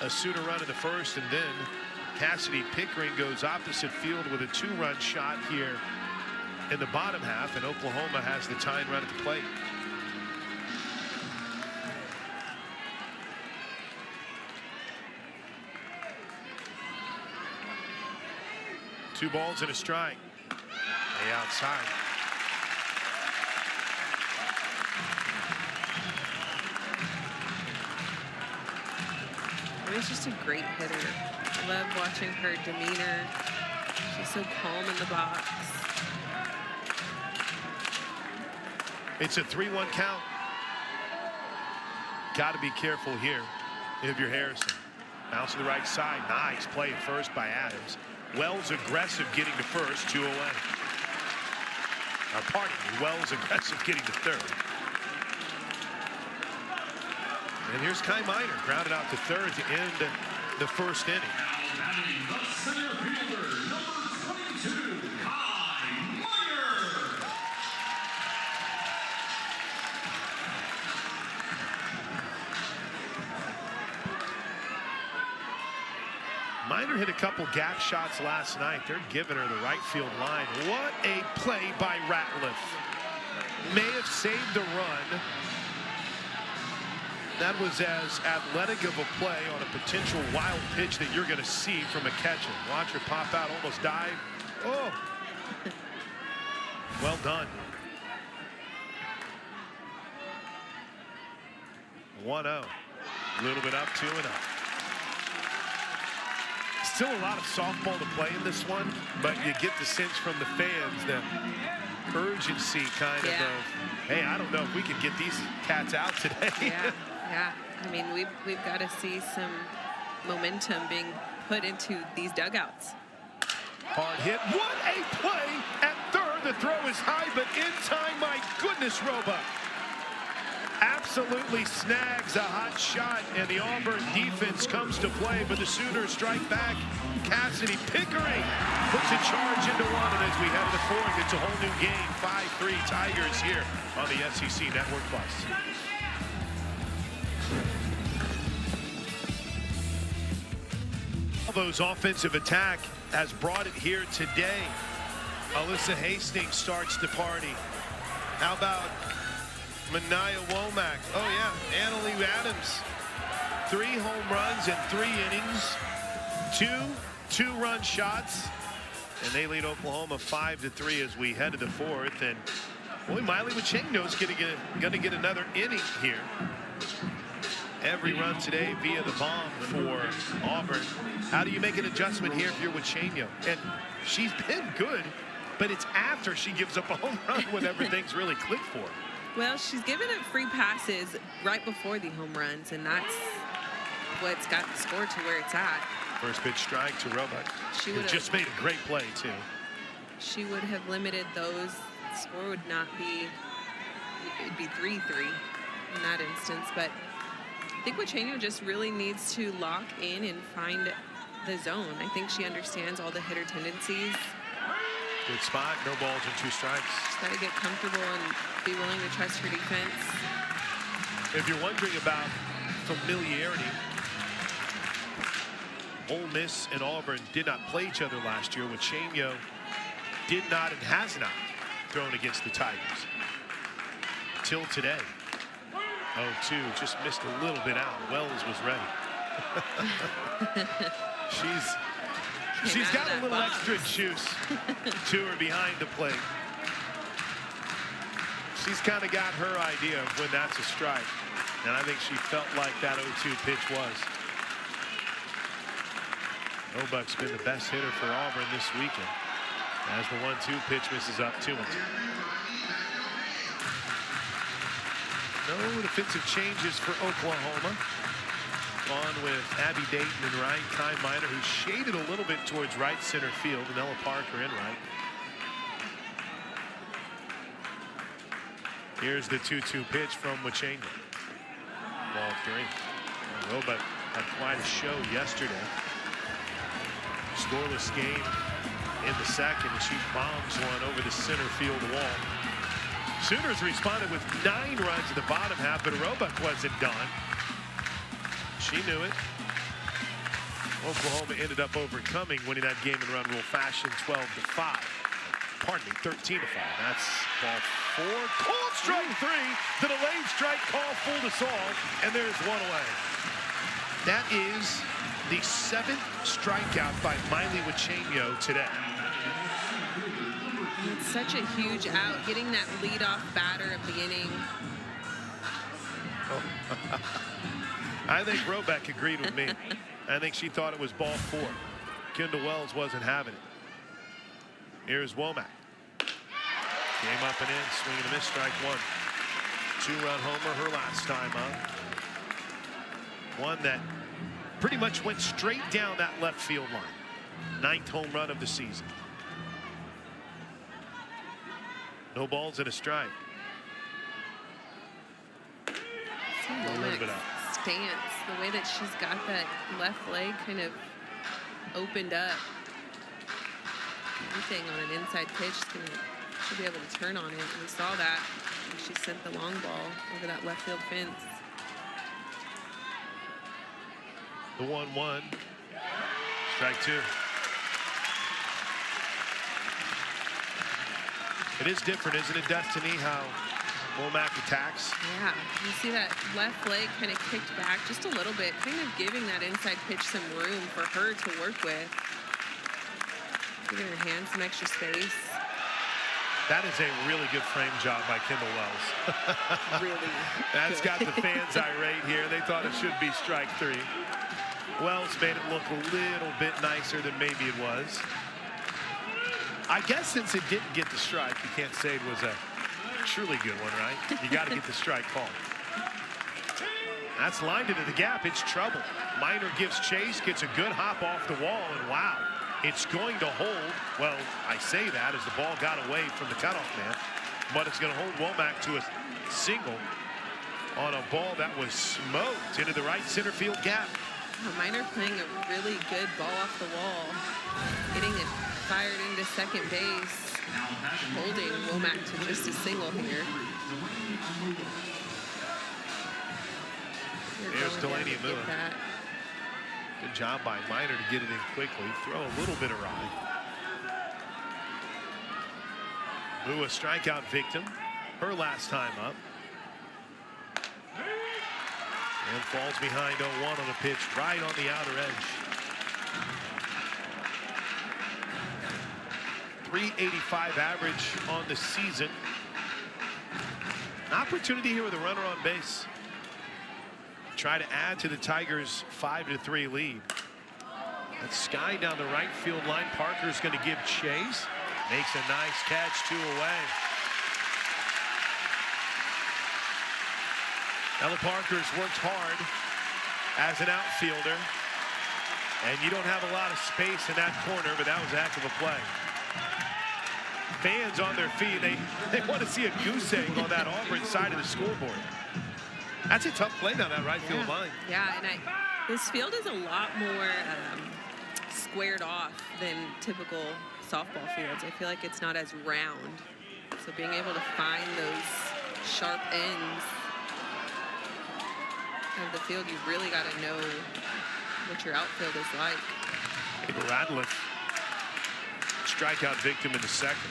a sooner run in the first, and then Cassidy Pickering goes opposite field with a 2-run shot here in the bottom half, and Oklahoma has the tying run at the plate. Two balls and a strike. Way outside. She's just a great hitter. I love watching her demeanor. She's so calm in the box. It's a 3-1 count. Got to be careful here if you're Harrison. Bounce to the right side. Nice play at first by Adams. Wells aggressive getting to first, 2 away. Pardon me, Wells aggressive getting to third. And here's Kai Minor, grounded out to third to end the first inning. The center fielder, number 22, Kai Minor. Miner hit a couple gap shots last night. They're giving her the right field line. What a play by Ratliff. May have saved a run. That was as athletic of a play on a potential wild pitch that you're going to see from a catcher. Watch her pop out, almost dive. Oh, well done. 1-0. A little bit up, 2-0. Still a lot of softball to play in this one, but you get the sense from the fans that urgency kind of, hey, I don't know if we can get these cats out today. Yeah. I mean, we've got to see some momentum being put into these dugouts. Hard hit. What a play at third. The throw is high, but in time, my goodness, Roebuck absolutely snags a hot shot, and the Auburn defense comes to play, but the Sooners strike back. Cassidy Pickering puts a charge into one, and as we head to the fourth, it's a whole new game. 5-3 Tigers here on the SEC Network Plus. Those offensive attack has brought it here today. Alyssa Hastings starts the party. How about Manaya Womack? Oh yeah, Annalie Adams. 3 home runs in 3 innings. 2 two-run shots, and they lead Oklahoma 5-3 as we head to the fourth. And boy, Miley Wachengo's going to get another inning here. Every run today via the bomb for Auburn. How do you make an adjustment here if you're Wachengo? And she's been good, but it's after she gives up a home run when everything's really clicked for her. Well, she's given up free passes right before the home runs, and that's what's got the score to where it's at. First pitch strike to Roebuck. She would just made a great play, too. She would have limited those. The score would not be, it'd be 3-3 in that instance. But I think Wachengo just really needs to lock in and find the zone. I think she understands all the hitter tendencies. Good spot, no balls and 2 strikes. She's got to get comfortable and be willing to trust her defense. If you're wondering about familiarity, Ole Miss and Auburn did not play each other last year. Wachengo did not and has not thrown against the Tigers till today. 0-2, just missed a little bit out. Wells was ready. She's got a little extra juice to her behind the plate. She's kind of got her idea of when that's a strike, and I think she felt like that 0-2 pitch was. Roebuck's been the best hitter for Auburn this weekend, as the 1-2 pitch misses up 2-1. No defensive changes for Oklahoma. On with Abby Dayton and Ryan Kine-Miner, who shaded a little bit towards right center field, and Ella Parker in right. Here's the 2-2 pitch from Wachengo. Ball 3. Roebuck had quite a show yesterday. Scoreless game in the second, and she bombs one over the center field wall. Sooners responded with 9 runs in the bottom half, but Roebuck wasn't done. She knew it. Oklahoma ended up overcoming, winning that game in run rule fashion, 12-5. Pardon me, 13-5. That's ball 4. Called strike 3. The delayed strike call fooled us all, and there's one away. That is the 7th strikeout by Miley Wachengo today. It's such a huge out, getting that leadoff batter of the inning. Oh. I think Roebuck agreed with me. I think she thought it was ball 4. Kendall Wells wasn't having it. Here's Womack. Came up and in, swing and a miss, strike 1. 2-run homer her last time up. One that pretty much went straight down that left field line. 9th home run of the season. No balls and a strike. A little bit up. Stance, the way that she's got that left leg kind of opened up. Anything on an inside pitch, she'll be able to turn on it. We saw that. She sent the long ball over that left field fence. The 1-1. Strike two. It is different, isn't it, Destiny, how Womack attacks? Yeah, you see that left leg kind of kicked back just a little bit, kind of giving that inside pitch some room for her to work with. Giving her hand some extra space. That is a really good frame job by Kendall Wells. Really That's good. got the fans irate here. They thought it should be strike three. Wells made it look a little bit nicer than maybe it was. I guess since it didn't get the strike, you can't say it was a truly good one, right? You got to get the strike call. That's lined into the gap. It's trouble. Minor gives chase, gets a good hop off the wall, and wow, it's going to hold. Well, I say that as the ball got away from the cutoff man, but it's going to hold Womack to a single on a ball that was smoked into the right center field gap. Minor playing a really good ball off the wall, getting it fired into second base, holding Womack to just a single here. There's Delaney moving. Good job by Minor to get it in quickly. Throw a little bit awry. Moo, a strikeout victim. Her last time up. And falls behind 0-1 on a pitch right on the outer edge. 385 average on the season. An opportunity here with a runner on base. Try to add to the Tigers' 5-3 lead. That's Sky down the right field line. Parker's going to give chase. Makes a nice catch, 2 away. Ella Parker's worked hard as an outfielder. And you don't have a lot of space in that corner, but that was a heck of a play. Fans on their feet, they want to see a goose egg on that Auburn side of the scoreboard. That's a tough play down that right field line. Yeah, and this field is a lot more squared off than typical softball fields. I feel like it's not as round. So being able to find those sharp ends of the field, you really got to know what your outfield is like. Ava Radliff, strikeout victim in the second.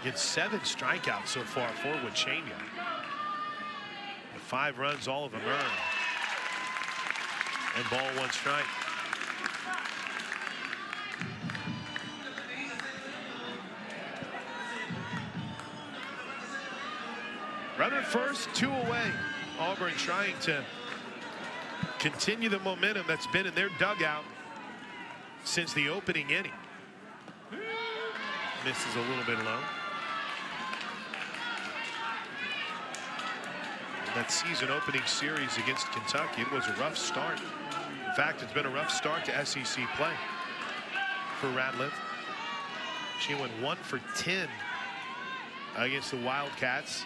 Gets 7 strikeouts so far for Wachenia. 5 runs, all of them earned. And ball 1 strike. Runner first, 2 away. Auburn trying to continue the momentum that's been in their dugout since the opening inning. Misses a little bit low. That season opening series against Kentucky, it was a rough start. In fact, it's been a rough start to SEC play for Radliff. She went 1 for 10 against the Wildcats.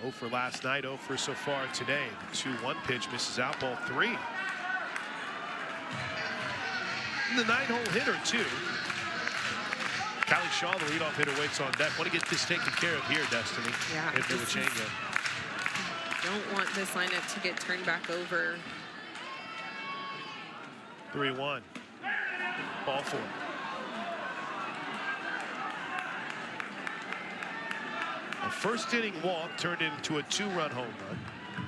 0 for last night, 0 for so far today. The 2-1 pitch misses out, ball 3. And the 9-hole hitter, too. Kylie Shaw, the leadoff hitter, waits on deck. Want to get this taken care of here, Destiny. Yeah. If they would change it. Don't want this lineup to get turned back over. 3-1. Ball 4. A first inning walk turned into a 2-run home run.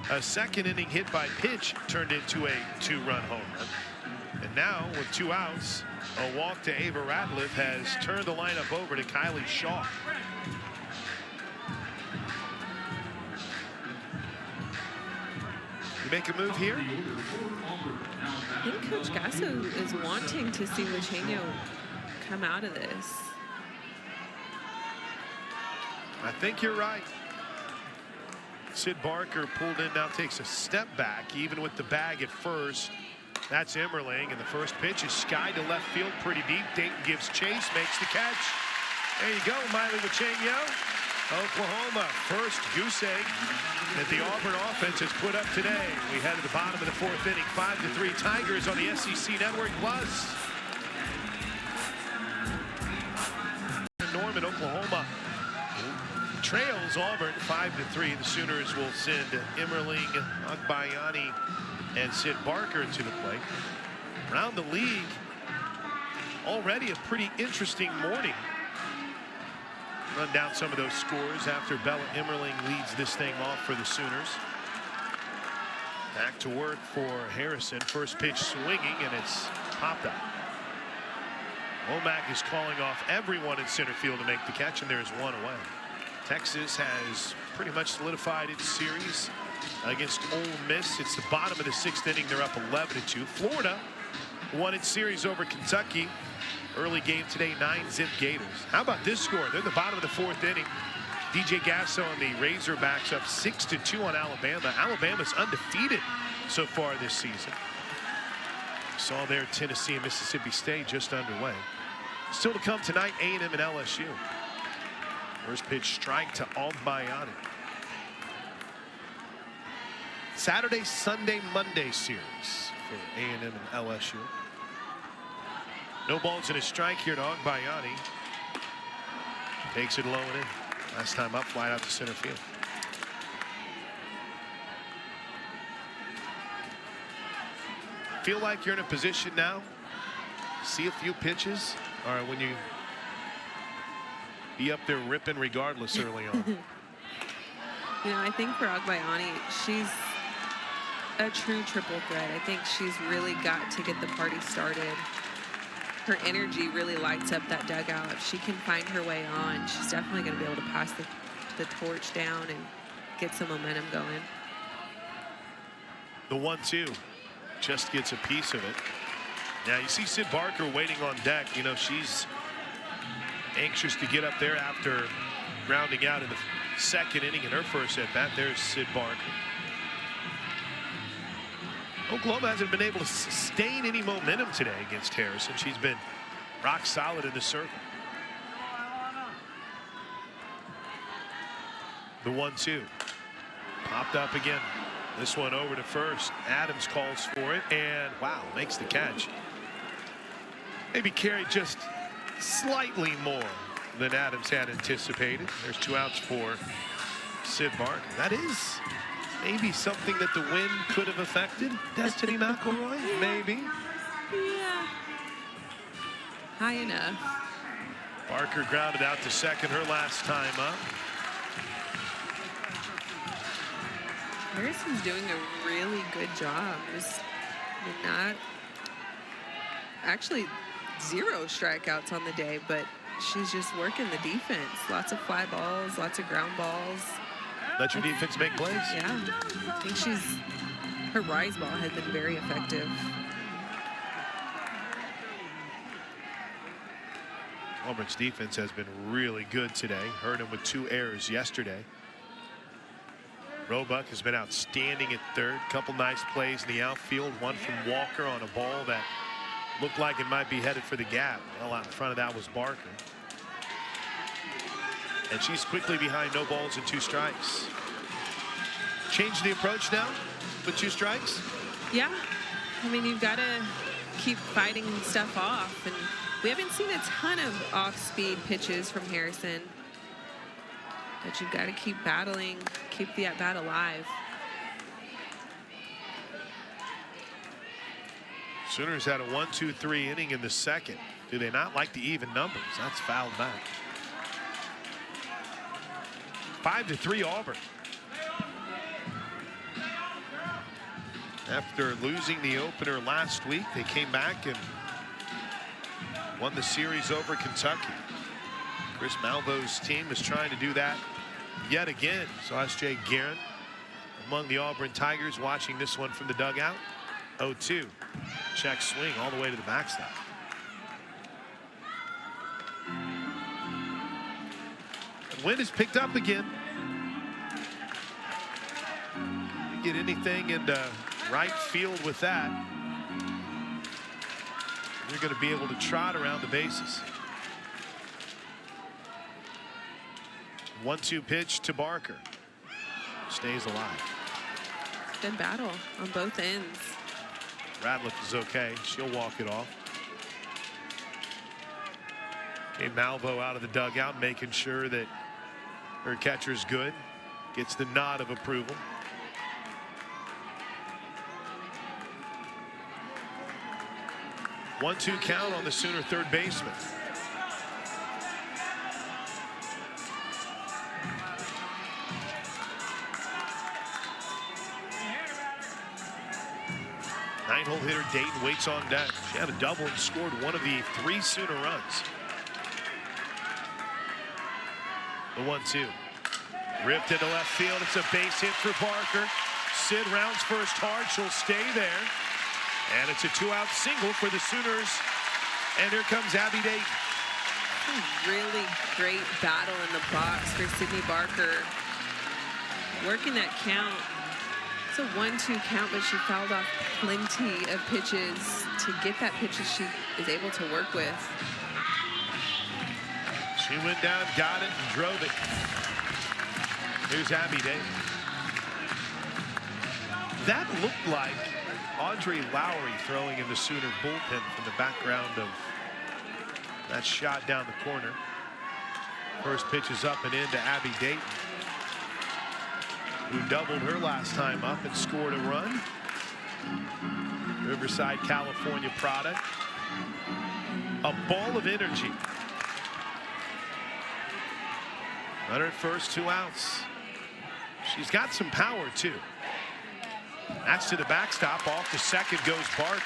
A second inning hit by pitch turned into a 2-run home run. And now, with 2 outs, a walk to Ava Radliff has turned the lineup over to Kylie Shaw. You make a move here? I think Coach Gasso is wanting to see Wachenia come out of this. I think you're right. Sid Barker pulled in, now takes a step back, even with the bag at first. That's Emmerling, and the first pitch is skied to left field pretty deep. Dayton gives chase, makes the catch. There you go, Miley Wachenia. Oklahoma, first goose egg that the Auburn offense has put up today. We head to the bottom of the 4th inning, 5-3 Tigers on the SEC Network Plus. Norman, Oklahoma trails Auburn 5-3. The Sooners will send Emmerling, Akbayani, and Sid Barker to the plate. Around the league, already a pretty interesting morning. Run down some of those scores after Bella Emmerling leads this thing off for the Sooners. Back to work for Harrison. First pitch swinging, and it's popped up. Womack is calling off everyone in center field to make the catch, and there's one away. Texas has pretty much solidified its series against Ole Miss. It's the bottom of the 6th inning. They're up 11-2. Florida won its series over Kentucky. Early game today, 9-zip Gators. How about this score? They're the bottom of the 4th inning. DJ Gasso and the Razorbacks up 6-2 on Alabama. Alabama's undefeated so far this season. Saw there Tennessee and Mississippi State just underway. Still to come tonight, A&M and LSU. First pitch strike to Albayani. Saturday, Sunday, Monday series for A&M and LSU. No balls and a strike here to Agbayani. Takes it low and in. Last time up, fly out to center field. Feel like you're in a position now, see a few pitches, or when you be up there ripping regardless early on. You know, I think for Agbayani, she's a true triple threat. I think she's really got to get the party started. Her energy really lights up that dugout. If she can find her way on, she's definitely going to be able to pass the torch down and get some momentum going. The 1-2 just gets a piece of it. Now you see Sid Barker waiting on deck. You know, she's anxious to get up there after grounding out in the 2nd inning in her first at bat. There's Sid Barker. Oklahoma hasn't been able to sustain any momentum today against Harrison. She's been rock solid in the circle. The 1-2 popped up again. This one over to first. Adams calls for it, and wow, makes the catch. Maybe carried just slightly more than Adams had anticipated. There's 2 outs for Sid Barker. That is maybe something that the wind could have affected. Destiny McElroy, maybe. Yeah. High enough. Barker grounded out to second her last time up. Harrison's doing a really good job. Just not actually 0 strikeouts on the day, but she's just working the defense. Lots of fly balls, lots of ground balls. Let your defense make plays. Yeah, I think her rise ball has been very effective. Auburn's defense has been really good today. Heard him with 2 errors yesterday. Roebuck has been outstanding at third. Couple nice plays in the outfield. One from Walker on a ball that looked like it might be headed for the gap. Well, out in front of that was Barker. And she's quickly behind no balls and 2 strikes. Change the approach now with 2 strikes? Yeah. I mean, you've got to keep fighting stuff off. And we haven't seen a ton of off-speed pitches from Harrison. But you've got to keep battling, keep the at-bat alive. Sooners had a 1-2-3 inning in the 2nd. Do they not like the even numbers? That's fouled back. 5-3 Auburn. After losing the opener last week, they came back and won the series over Kentucky. Chris Malvo's team is trying to do that yet again. So S.J. Guerin among the Auburn Tigers watching this one from the dugout. 0-2. Check swing all the way to the backstop. The wind is picked up again. You get anything into right field with that, you're going to be able to trot around the bases. 1-2 pitch to Barker. Stays alive. Good battle on both ends. Radliff is okay. She'll walk it off. Okay, Malvo out of the dugout, making sure that her catcher's good. Gets the nod of approval. 1-2 count on the Sooner third baseman. Nine-hole hitter Dayton waits on deck. She had a double and scored one of the 3 Sooner runs. The 1-2. Ripped into left field. It's a base hit for Barker. Sid rounds first hard. She'll stay there. And it's a 2-out single for the Sooners. And here comes Abby Dayton. Really great battle in the box for Sydney Barker. Working that count. It's a 1-2 count, but she fouled off plenty of pitches to get that pitches she is able to work with. She went down, got it, and drove it. Here's Abby Dayton. That looked like Audrey Lowry throwing in the Sooner bullpen from the background of that shot down the corner. First pitch is up and in to Abby Dayton, who doubled her last time up and scored a run. Riverside, California product. A ball of energy. Runner at first, 2 outs. She's got some power too. That's to the backstop. Off to second goes Barker.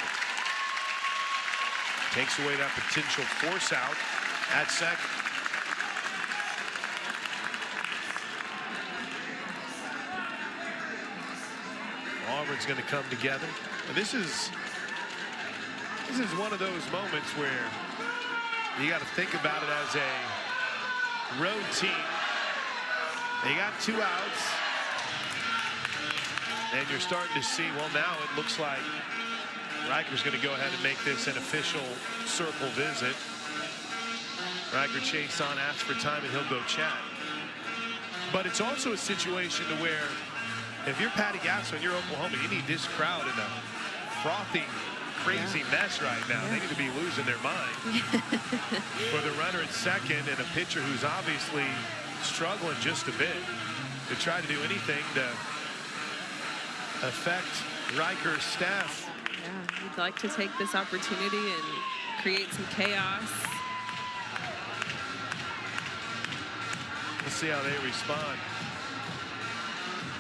Takes away that potential force out at second. Auburn's going to come together. And this is one of those moments where you got to think about it as a road team. They got 2 outs, and you're starting to see, well, now it looks like Riker's going to go ahead and make this an official circle visit. Riker chase on, asks for time, and he'll go chat. But it's also a situation to where if you're Patty Gasso and you're Oklahoma, you need this crowd in a frothing, crazy mess right now. They need to be losing their mind. For the runner at second and a pitcher who's obviously struggling just a bit to try to do anything to affect Riker's staff. Yeah, you'd like to take this opportunity and create some chaos. We'll see how they respond.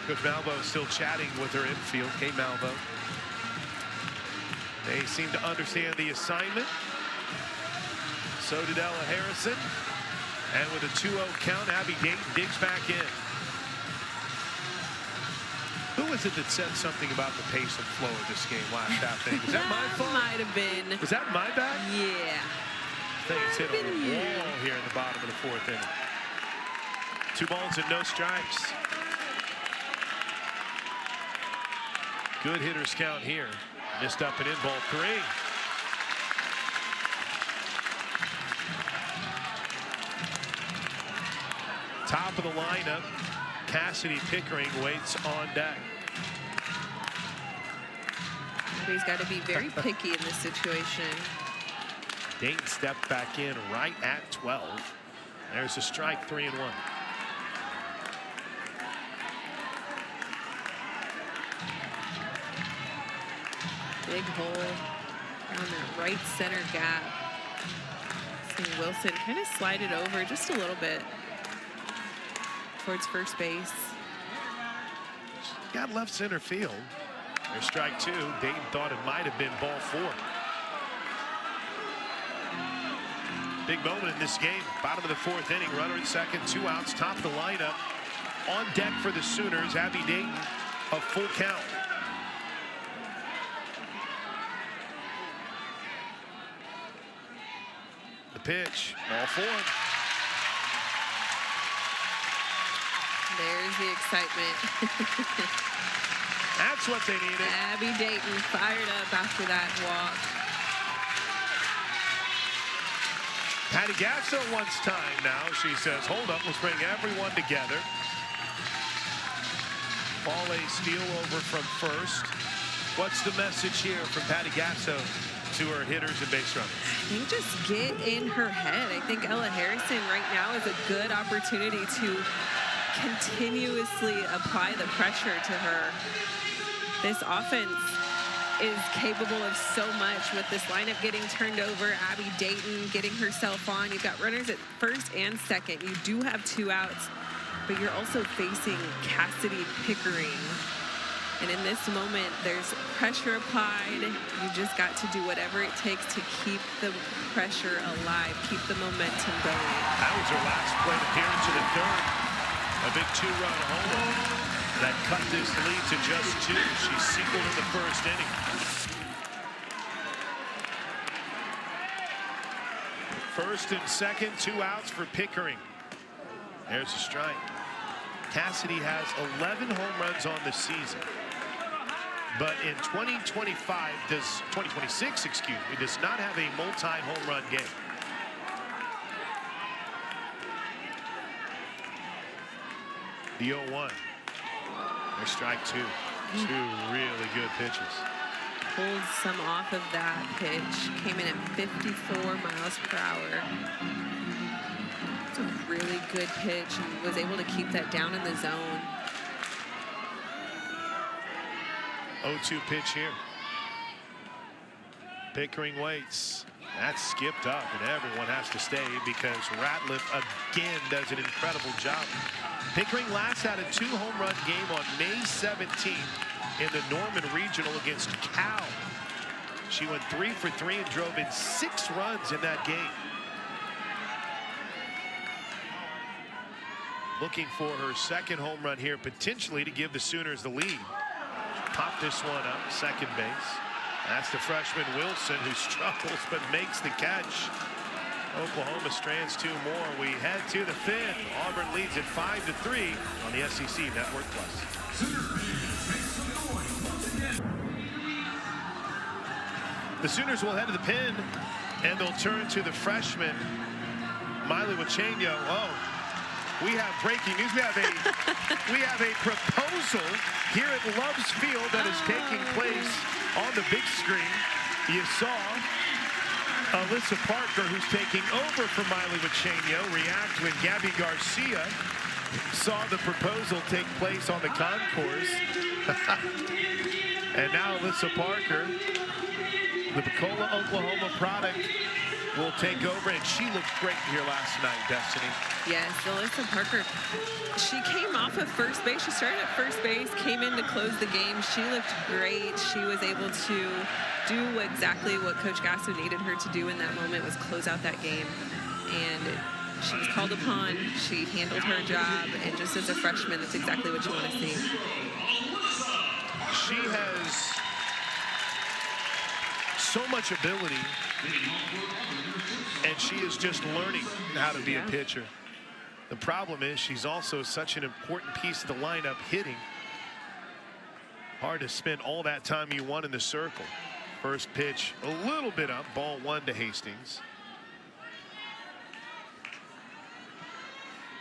Coach Malvo still chatting with her infield. Kate Malvo. They seem to understand the assignment. So did Ella Harrison. And with a 2-0 count, Abby Dayton digs back in. Who was it that said something about the pace and flow of this game last half inning? Was that my fault? Might have been. Was that my bad? Yeah. I think it's hit on the wall here in the bottom of the 4th inning. 2 balls and no strikes. Good hitters count here. Missed up and in, ball 3. Top of the lineup, Cassidy Pickering waits on deck. He's got to be very picky in this situation. Dayton stepped back in right at 12. There's a strike, 3-1. Big hole on that right center gap. Seeing Wilson kind of slide it over just a little bit towards first base. Got left center field. There's strike 2. Dayton thought it might have been ball 4. Big moment in this game. Bottom of the 4th inning. Runner at second, 2 outs. Top of the lineup. On deck for the Sooners, Abby Dayton, a full count. The pitch, ball 4. There's the excitement. That's what they needed. Abby Dayton fired up after that walk. Patty Gasso wants time now. She says, hold up, let's bring everyone together. Ball a steal over from first. What's the message here from Patty Gasso to her hitters and base runners? I think just get in her head. I think Ella Harrison right now is a good opportunity to continuously apply the pressure to her. This offense is capable of so much with this lineup getting turned over. Abby Dayton getting herself on. You've got runners at first and second. You do have 2 outs, but you're also facing Cassidy Pickering. And in this moment, there's pressure applied. You just got to do whatever it takes to keep the pressure alive, keep the momentum going. That was her last plate appearance in the third. A big 2-run homer that cut this lead to just 2. She sequeled in the first inning. First and second, 2 outs for Pickering. There's a strike. Cassidy has 11 home runs on the season. But in 2026, excuse me, does not have a multi-home run game. The 0-1. There's strike 2. 2 really good pitches. Pulled some off of that pitch. Came in at 54 miles per hour. It's a really good pitch and was able to keep that down in the zone. 0-2 pitch here. Pickering waits. That's skipped up, and everyone has to stay because Ratliff again does an incredible job. Pickering last had a 2-home-run game on May 17th in the Norman Regional against Cal. She went 3 for 3 and drove in 6 runs in that game. Looking for her second home run here, potentially to give the Sooners the lead. Pop this one up, second base. That's the freshman Wilson, who struggles but makes the catch. Oklahoma strands 2 more. We head to the 5th. Auburn leads at 5-3 on the SEC Network Plus. The Sooners will head to the pen, and they'll turn to the freshman Miley Wachenio. Oh, we have breaking news. We have a proposal here at Love's Field that is taking place on the big screen. You saw Alyssa Parker, who's taking over from Miley Wachenio, react when Gabby Garcia saw the proposal take place on the concourse. And now Alyssa Parker, the Bacola, Oklahoma product, will take over, and she looked great here last night, Destiny. Yes, Alyssa Parker, she came off of first base. She started at first base, came in to close the game. She looked great. She was able to do exactly what Coach Gasso needed her to do in that moment, was close out that game. And she was called upon. She handled her job, and just as a freshman, that's exactly what you want to see. She has so much ability, and she is just learning how to be a pitcher. The problem is she's also such an important piece of the lineup, hitting. Hard to spend all that time you want in the circle. First pitch a little bit up, ball 1 to Hastings.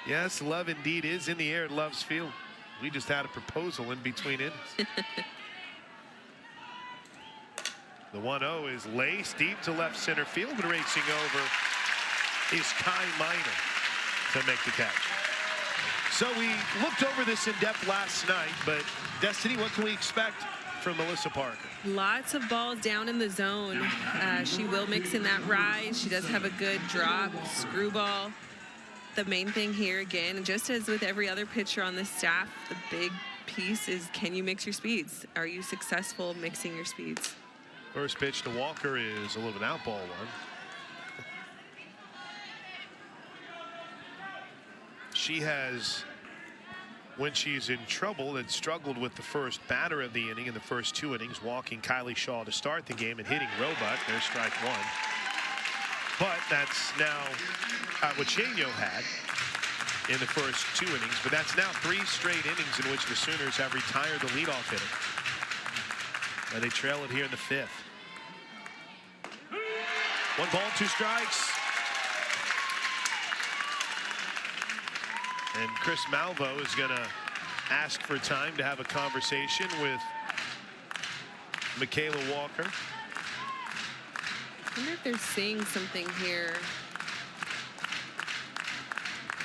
Yes, love indeed is in the air at Love's Field. We just had a proposal in between innings. The 1-0 is laced deep to left center field, but racing over is Kai Minor to make the catch. So we looked over this in depth last night, but Destiny, what can we expect from Melissa Parker? Lots of balls down in the zone. She will mix in that rise. She does have a good drop, screwball. The main thing here, again, just as with every other pitcher on this staff, the big piece is, can you mix your speeds? Are you successful mixing your speeds? First pitch to Walker is a little bit out, ball 1. She has, when she's in trouble, had struggled with the first batter of the inning in the first 2 innings, walking Kylie Shaw to start the game and hitting Roebuck. There's strike 1. But that's now what Wachenio had in the first 2 innings. But that's now 3 straight innings in which the Sooners have retired the leadoff hitter. And they trail it here in the 5th. 1 ball, 2 strikes. And Chris Malvo is going to ask for time to have a conversation with Michaela Walker. I wonder if they're seeing something here.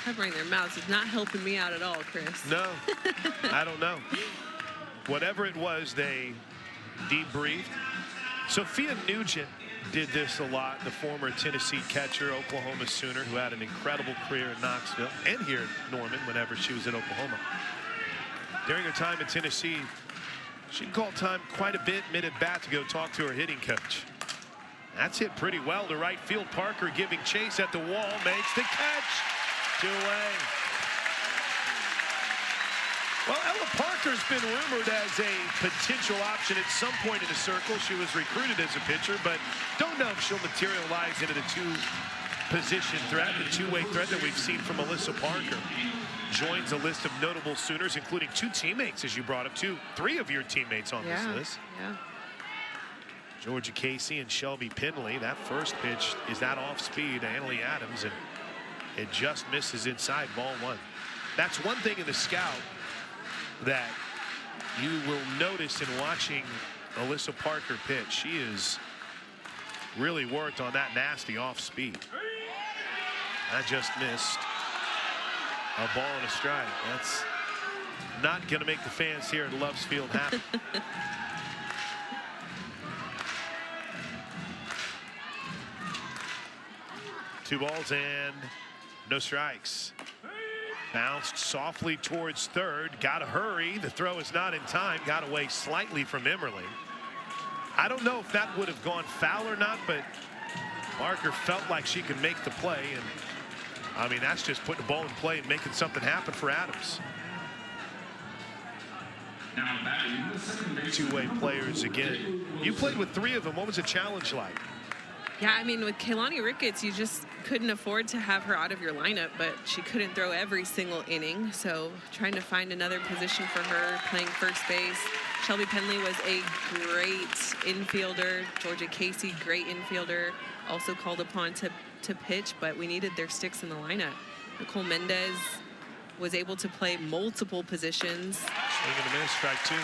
Covering their mouths is not helping me out at all, Chris. No, I don't know. Whatever it was, they debriefed. Sophia Nugent did this a lot, the former Tennessee catcher, Oklahoma Sooner, who had an incredible career in Knoxville and here in Norman whenever she was at Oklahoma. During her time in Tennessee, she called time quite a bit mid-at-bat to go talk to her hitting coach. That's hit pretty well to right field. Parker giving chase at the wall, makes the catch. 2 away. Well, Ella Parker's been rumored as a potential option at some point in the circle. She was recruited as a pitcher, but don't know if she'll materialize into the two-position threat, the two-way threat that we've seen from Melissa Parker. Joins a list of notable Sooners, including 2 teammates, as you brought up, 3 of your teammates on this list. Yeah. Georgia Casey and Shelby Pinley. That first pitch is that off speed to Annalie Adams, and it just misses inside, ball 1. That's one thing in the scout that you will notice in watching Alyssa Parker pitch. She is really worked on that nasty off speed. That just missed. A ball and a strike. That's not going to make the fans here at Loves Field happy. 2 balls and no strikes. Bounced softly towards third. Got to hurry. The throw is not in time. Got away slightly from Emmerling. I don't know if that would have gone foul or not, but Parker felt like she could make the play. And I mean, that's just putting the ball in play and making something happen for Adams. Two-way players again. You played with 3 of them. What was the challenge like? Yeah, I mean, with Kehlani Ricketts, you just couldn't afford to have her out of your lineup, but she couldn't throw every single inning. So trying to find another position for her, playing first base. Shelby Penley was a great infielder. Georgia Casey, great infielder, also called upon to pitch, but we needed their sticks in the lineup. Nicole Mendez was able to play multiple positions. Swing and a miss, strike 2.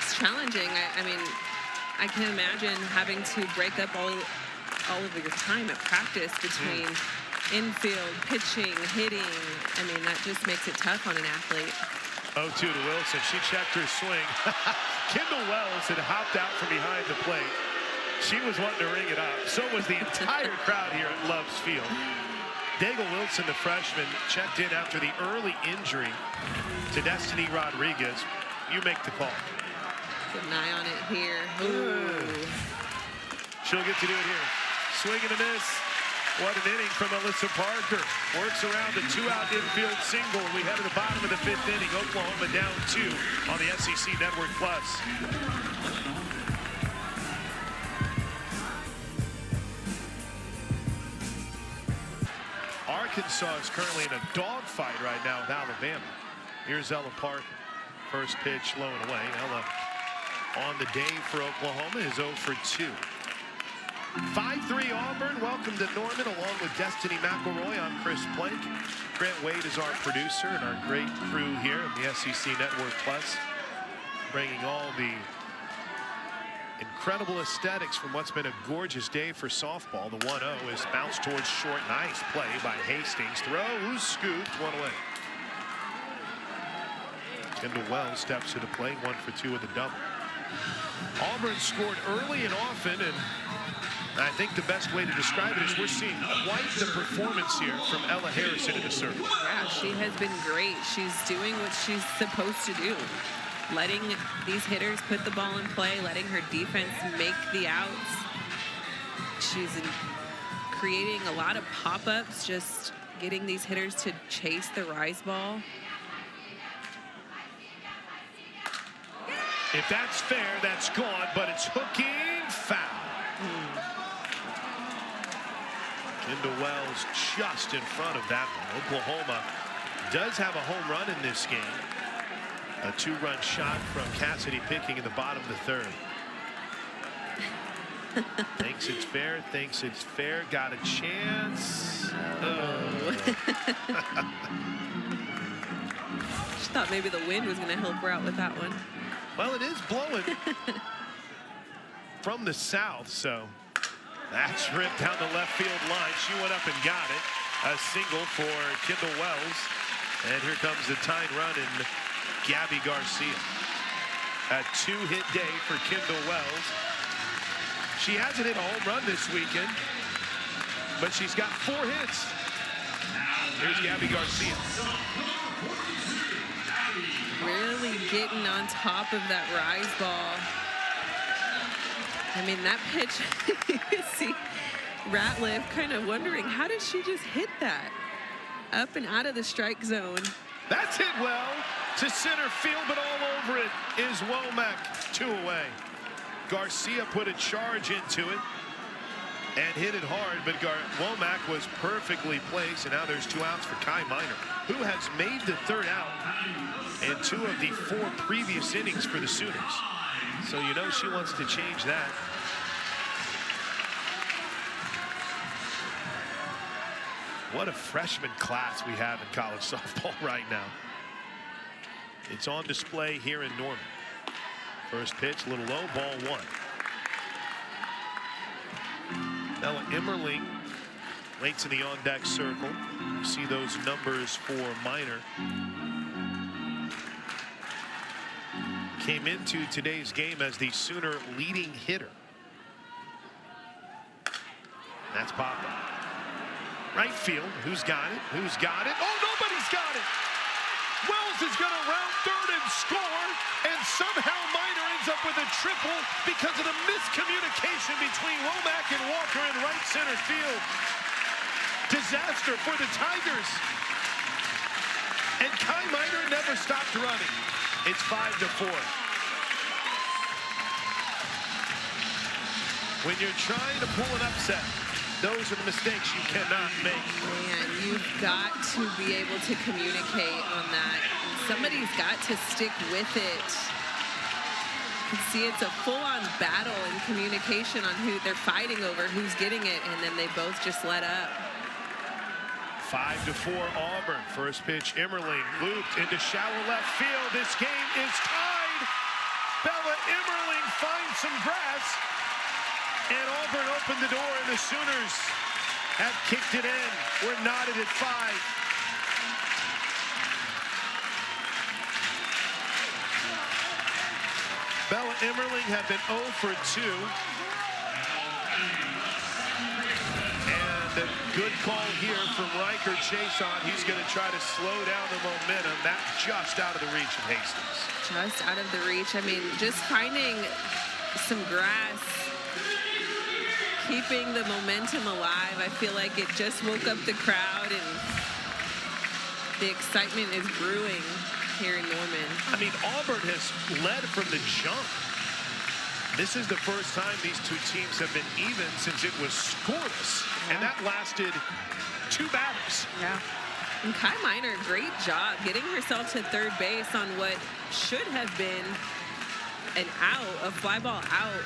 It's challenging. I mean, I can imagine having to break up all of your time at practice between infield, pitching, hitting. I mean, that just makes it tough on an athlete. 0-2 to Wilson. She checked her swing. Kendall Wells had hopped out from behind the plate. She was wanting to ring it up. So was the entire crowd here at Loves Field. Daigle Wilson, the freshman, checked in after the early injury to Destiny Rodriguez. You make the call. Keep an eye on it here. Ooh. She'll get to do it here. Swing and a miss. What an inning from Alyssa Parker. Works around the 2-out infield single. We head to the bottom of the 5th inning. Oklahoma down 2 on the SEC Network Plus. Arkansas is currently in a dogfight right now with Alabama. Here's Ella Parker. First pitch low and away. Ella on the day for Oklahoma is 0 for 2. 5-3 Auburn. Welcome to Norman along with Destiny McElroy. I'm Chris Plank. Grant Wade is our producer and our great crew here on the SEC Network Plus, bringing all the incredible aesthetics from what's been a gorgeous day for softball. The 1-0 is bounced towards short. Nice play by Hastings. Throws, scooped, 1 away. Kendall Wells steps to the plate, 1 for 2 with a double. Auburn scored early and often, and I think the best way to describe it is we're seeing quite the performance here from Ella Harrison in the circle. Yeah, she has been great. She's doing what she's supposed to do. Letting these hitters put the ball in play, letting her defense make the outs. She's creating a lot of pop-ups, just getting these hitters to chase the rise ball. If that's fair, that's gone, but it's hooking foul. Kendall Wells just in front of that one. Oklahoma does have a home run in this game. A 2-run shot from Cassidy Picking in the bottom of the 3rd. Thinks it's fair, thinks it's fair, got a chance. Oh. She thought maybe the wind was going to help her out with that one. Well, it is blowing from the south, so that's ripped down the left field line. She went up and got it. A single for Kendall Wells. And here comes the tying run in Gabby Garcia. A 2-hit day for Kendall Wells. She hasn't hit a home run this weekend, but she's got 4 hits. Here's Gabby Garcia. Really getting on top of that rise ball. I mean, that pitch, you see Ratliff kind of wondering, how did she just hit that? Up and out of the strike zone. That's hit well to center field, but all over it is Womack. 2 away. Garcia put a charge into it and hit it hard, but Womack was perfectly placed, and now there's 2 outs for Kai Minor, who has made the 3rd out in 2 of the 4 previous innings for the Sooners. So you know she wants to change that. What a freshman class we have in college softball right now. It's on display here in Norman. First pitch, a little low, ball 1. Ella Emmerling waits in the on-deck circle. You see those numbers for Minor. Came into today's game as the Sooner leading hitter. That's Papa. Right field. Who's got it? Who's got it? Oh, nobody's got it. Wells is going to round third and score, and somehow Minor ends up with a triple because of the miscommunication between Womack and Walker in right center field. Disaster for the Tigers. And Kai Minor never stopped running. It's 5-4. When you're trying to pull an upset, those are the mistakes you cannot make. Man, you've got to be able to communicate on that. And somebody's got to stick with it. You can see it's a full-on battle in communication on who they're fighting over, who's getting it, and then they both just let up. 5-4 Auburn. First pitch, Emmerling looped into shallow left field. This game is tied. Bella Emmerling finds some grass, and Auburn opened the door, and the Sooners have kicked it in. We're knotted at 5. Bella Emmerling have been 0 for 2. And a good call here from Riker Chason. He's going to try to slow down the momentum. That's just out of the reach of Hastings. Just out of the reach. I mean, just finding some grass, keeping the momentum alive. I feel like it just woke up the crowd, and the excitement is brewing here in Norman. I mean, Auburn has led from the jump. This is the first time these 2 teams have been even since it was scoreless. And that lasted 2 batters. Yeah. And Kai Minor, great job getting herself to third base on what should have been an out, a fly ball out.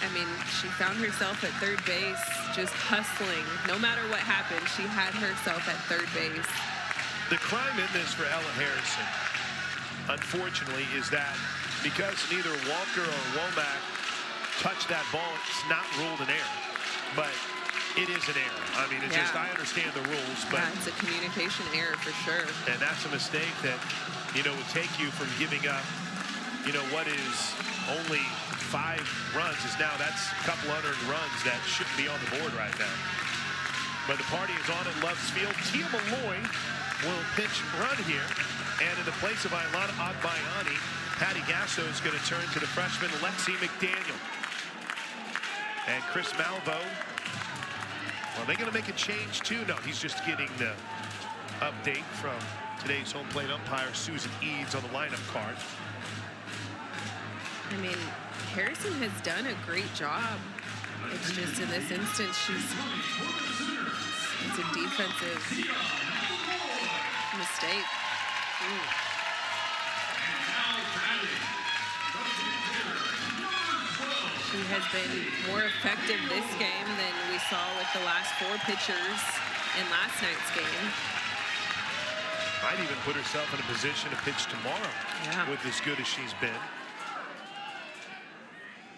I mean, she found herself at third base, just hustling. No matter what happened, she had herself at third base. The crime in this for Ella Harrison, unfortunately, is that because neither Walker or Womack touched that ball, it's not ruled an error. But it is an error. I mean, it's just, I understand the rules, but it's a communication error for sure. And that's a mistake that, you know, would take you from giving up, you know, what is only 5 runs is now, that's a couple unearned runs that shouldn't be on the board right now. But the party is on at Love's Field. Tia Malloy will pitch run here, and in the place of Ailana Agbayani, Patty Gasso is going to turn to the freshman Lexi McDaniel. And Chris Malvo, well, they're going to make a change too. No, he's just getting the update from today's home plate umpire Susan Eads on the lineup card. I mean, Harrison has done a great job. It's just in this instance, it's a defensive mistake. She has been more effective this game than we saw with the last 4 pitchers in last night's game. Might even put herself in a position to pitch tomorrow with as good as she's been.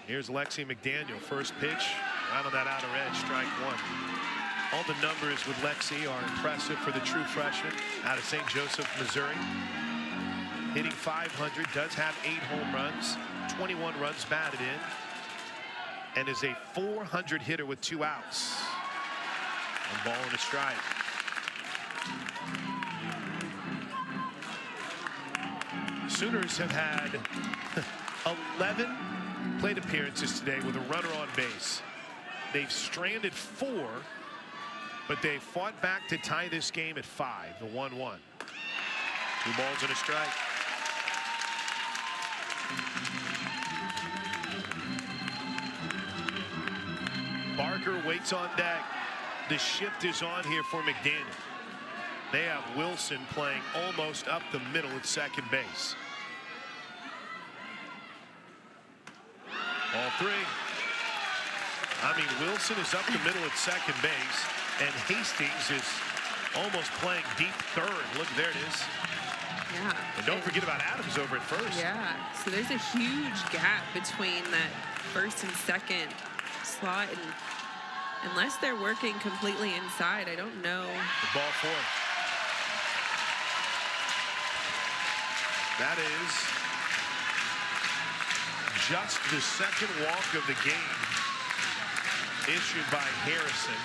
Here's Lexi McDaniel, first pitch, right on that outer edge, strike 1. All the numbers with Lexi are impressive for the true freshman out of St. Joseph, Missouri. hitting .500, does have 8 home runs, 21 runs batted in, and is a .400 hitter with 2 outs. One ball and a strike. Sooners have had 11 plate appearances today with a runner on base. They've stranded 4, but they fought back to tie this game at 5, the 1-1. 2 balls and a strike. Barker waits on deck. The shift is on here for McDaniel. They have Wilson playing almost up the middle at second base. Ball 3. I mean, Wilson is up the middle at second base, and Hastings is almost playing deep third. Look, there it is. Yeah. And don't forget about Adams over at first. Yeah. So there's a huge gap between that first and second slot, and unless they're working completely inside, I don't know. The ball 4. That is just the second walk of the game issued by Harrison.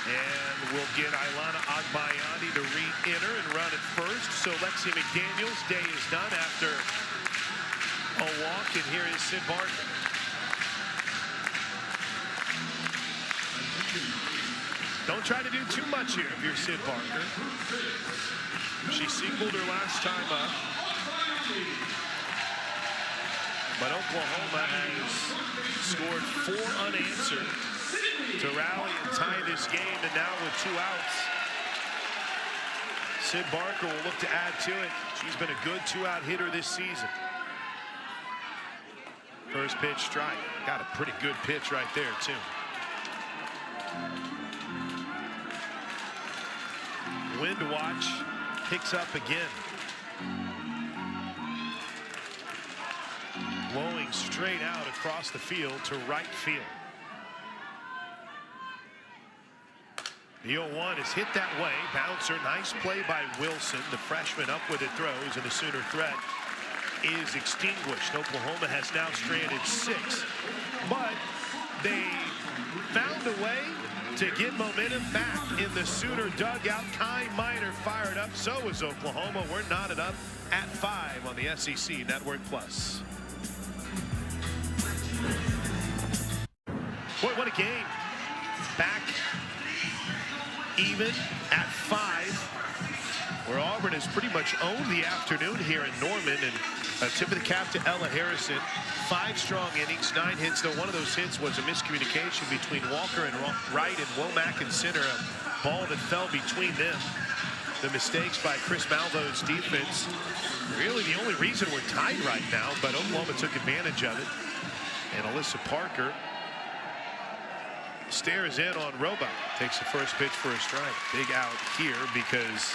And we'll get Ilana Agbayani to re-enter and run at first. So Lexi McDaniel's day is done after a walk, and here is Sid Barker. Don't try to do too much here if you're Sid Barker. She singled her last time up. But Oklahoma has scored 4 unanswered to rally and tie this game, and now with 2 outs, Sid Barker will look to add to it. She's been a good 2-out hitter this season. First pitch strike. Got a pretty good pitch right there, too. Wind watch picks up again. Blowing straight out across the field to right field. The 0-1 is hit that way. Bouncer. Nice play by Wilson. The freshman up with it throws, and the Sooner threat is extinguished. Oklahoma has now stranded 6, but they found a way to get momentum back in the Sooner dugout. Kai Minor fired up. So is Oklahoma. We're knotted up at 5 on the SEC Network Plus. Boy, what a game. Back even at 5, where Auburn has pretty much owned the afternoon here in Norman. And a tip of the cap to Ella Harrison. 5 strong innings, 9 hits, though one of those hits was a miscommunication between Walker and right and Womack in center. A ball that fell between them. The mistakes by Chris Malvo's defense. Really the only reason we're tied right now, but Oklahoma took advantage of it. And Alyssa Parker stares in on Roebuck. Takes the first pitch for a strike. Big out here because,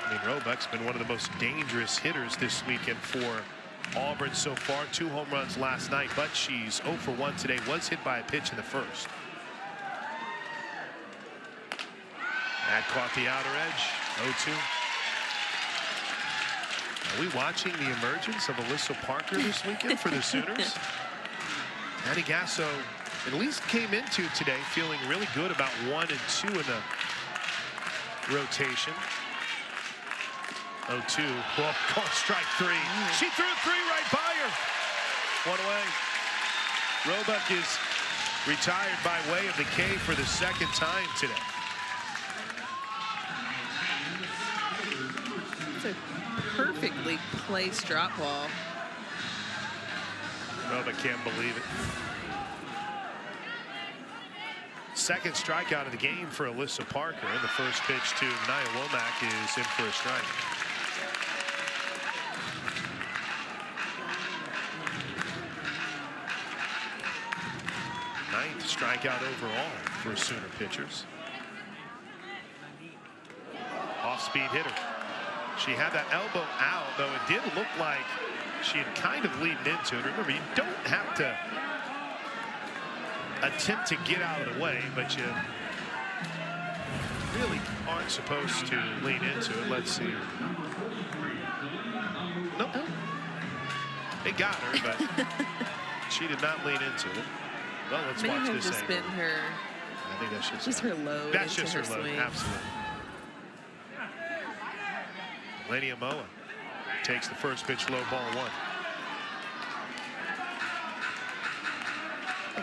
I mean, Roebuck's been one of the most dangerous hitters this weekend for Auburn so far. 2 home runs last night, but she's 0 for 1 today. Was hit by a pitch in the first. That caught the outer edge. 0-2. Are we watching the emergence of Alyssa Parker this weekend for the Sooners? Matty Gasso at least came into today feeling really good about 1 and 2 in the rotation. 0-2. Well, called strike 3. She threw 3 right by her. 1 away. Roebuck is retired by way of the K for the 2nd time today. It's a perfectly placed drop ball. Roebuck can't believe it. 2nd strikeout of the game for Alyssa Parker. And the first pitch to Nia Womack is in for a strike. Ninth strikeout overall for Sooner pitchers. Off-speed hitter. She had that elbow out, though it did look like she had kind of leaned into it. Remember, you don't have to attempt to get out of the way, but you really aren't supposed to lean into it. Let's see. Nope. They got her, but she did not lean into it. Well, let's watch this just angle. been her. I think that's just her load. That's into just her load. swing. Absolutely. Lady Amoa takes the first pitch, low, ball 1.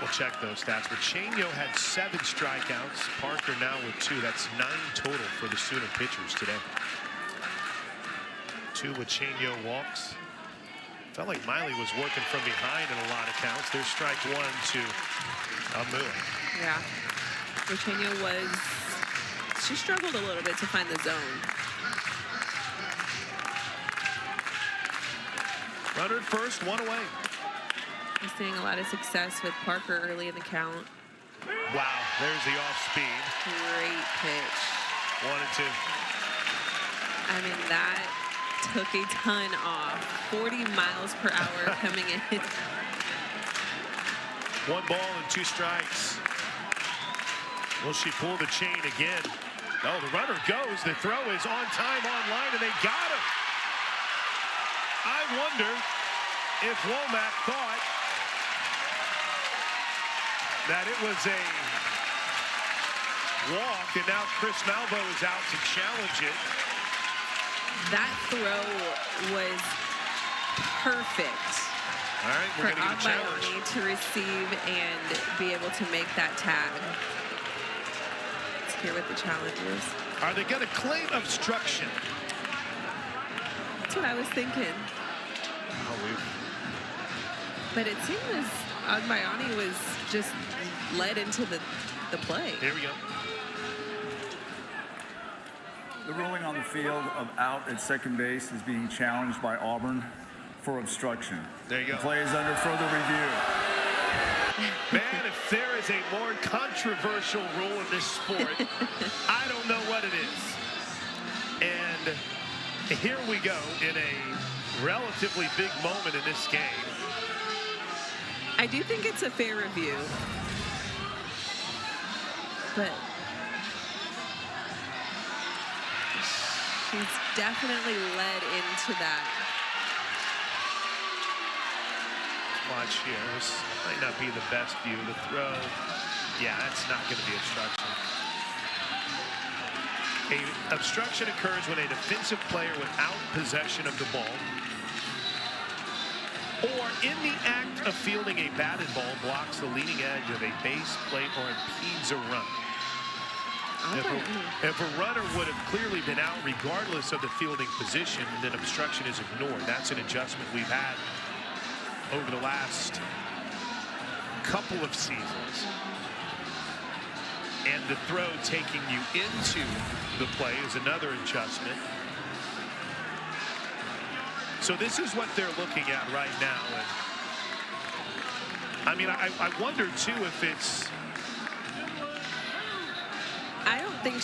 We'll check those stats, but Chenio had 7 strikeouts. Parker now with 2. That's 9 total for the Sooner pitchers today. 2 with Chenio walks. Felt like Miley was working from behind in a lot of counts. There's strike 1 to Amoa. Yeah. Chenio she struggled a little bit to find the zone. Runner at first, 1 away. We're seeing a lot of success with Parker early in the count. Wow, there's the off speed. Great pitch. 1 and 2. I mean, that took a ton off. 40 miles per hour coming in. 1 ball and 2 strikes. Will she pull the chain again? No, the runner goes. The throw is on time, on line, and they got her. I wonder if Womack thought that it was a walk, and now Chris Malvo is out to challenge it. That throw was perfect. All right, we're going to get a challenge. For to receive and be able to make that tag. Let's hear what the challenge is. Are they going to claim obstruction? That's what I was thinking. But it seemed as Agbayani was just led into the play. Here we go. The ruling on the field of out at second base is being challenged by Auburn for obstruction. There you go. The play is under further review. Man, if there is a more controversial rule in this sport, I don't know what it is. And here we go in a relatively big moment in this game. I do think it's a fair review. But she's definitely led into that. Watch here. This might not be the best view. The throw, yeah, that's not going to be obstruction. A obstruction occurs when a defensive player without possession of the ball or in the act of fielding a batted ball blocks the leading edge of a base plate or impedes a run. If a runner would have clearly been out regardless of the fielding position, then obstruction is ignored. That's an adjustment we've had over the last couple of seasons. And the throw taking you into the play is another adjustment. So this is what they're looking at right now. And I mean, I wonder too if it's... I don't think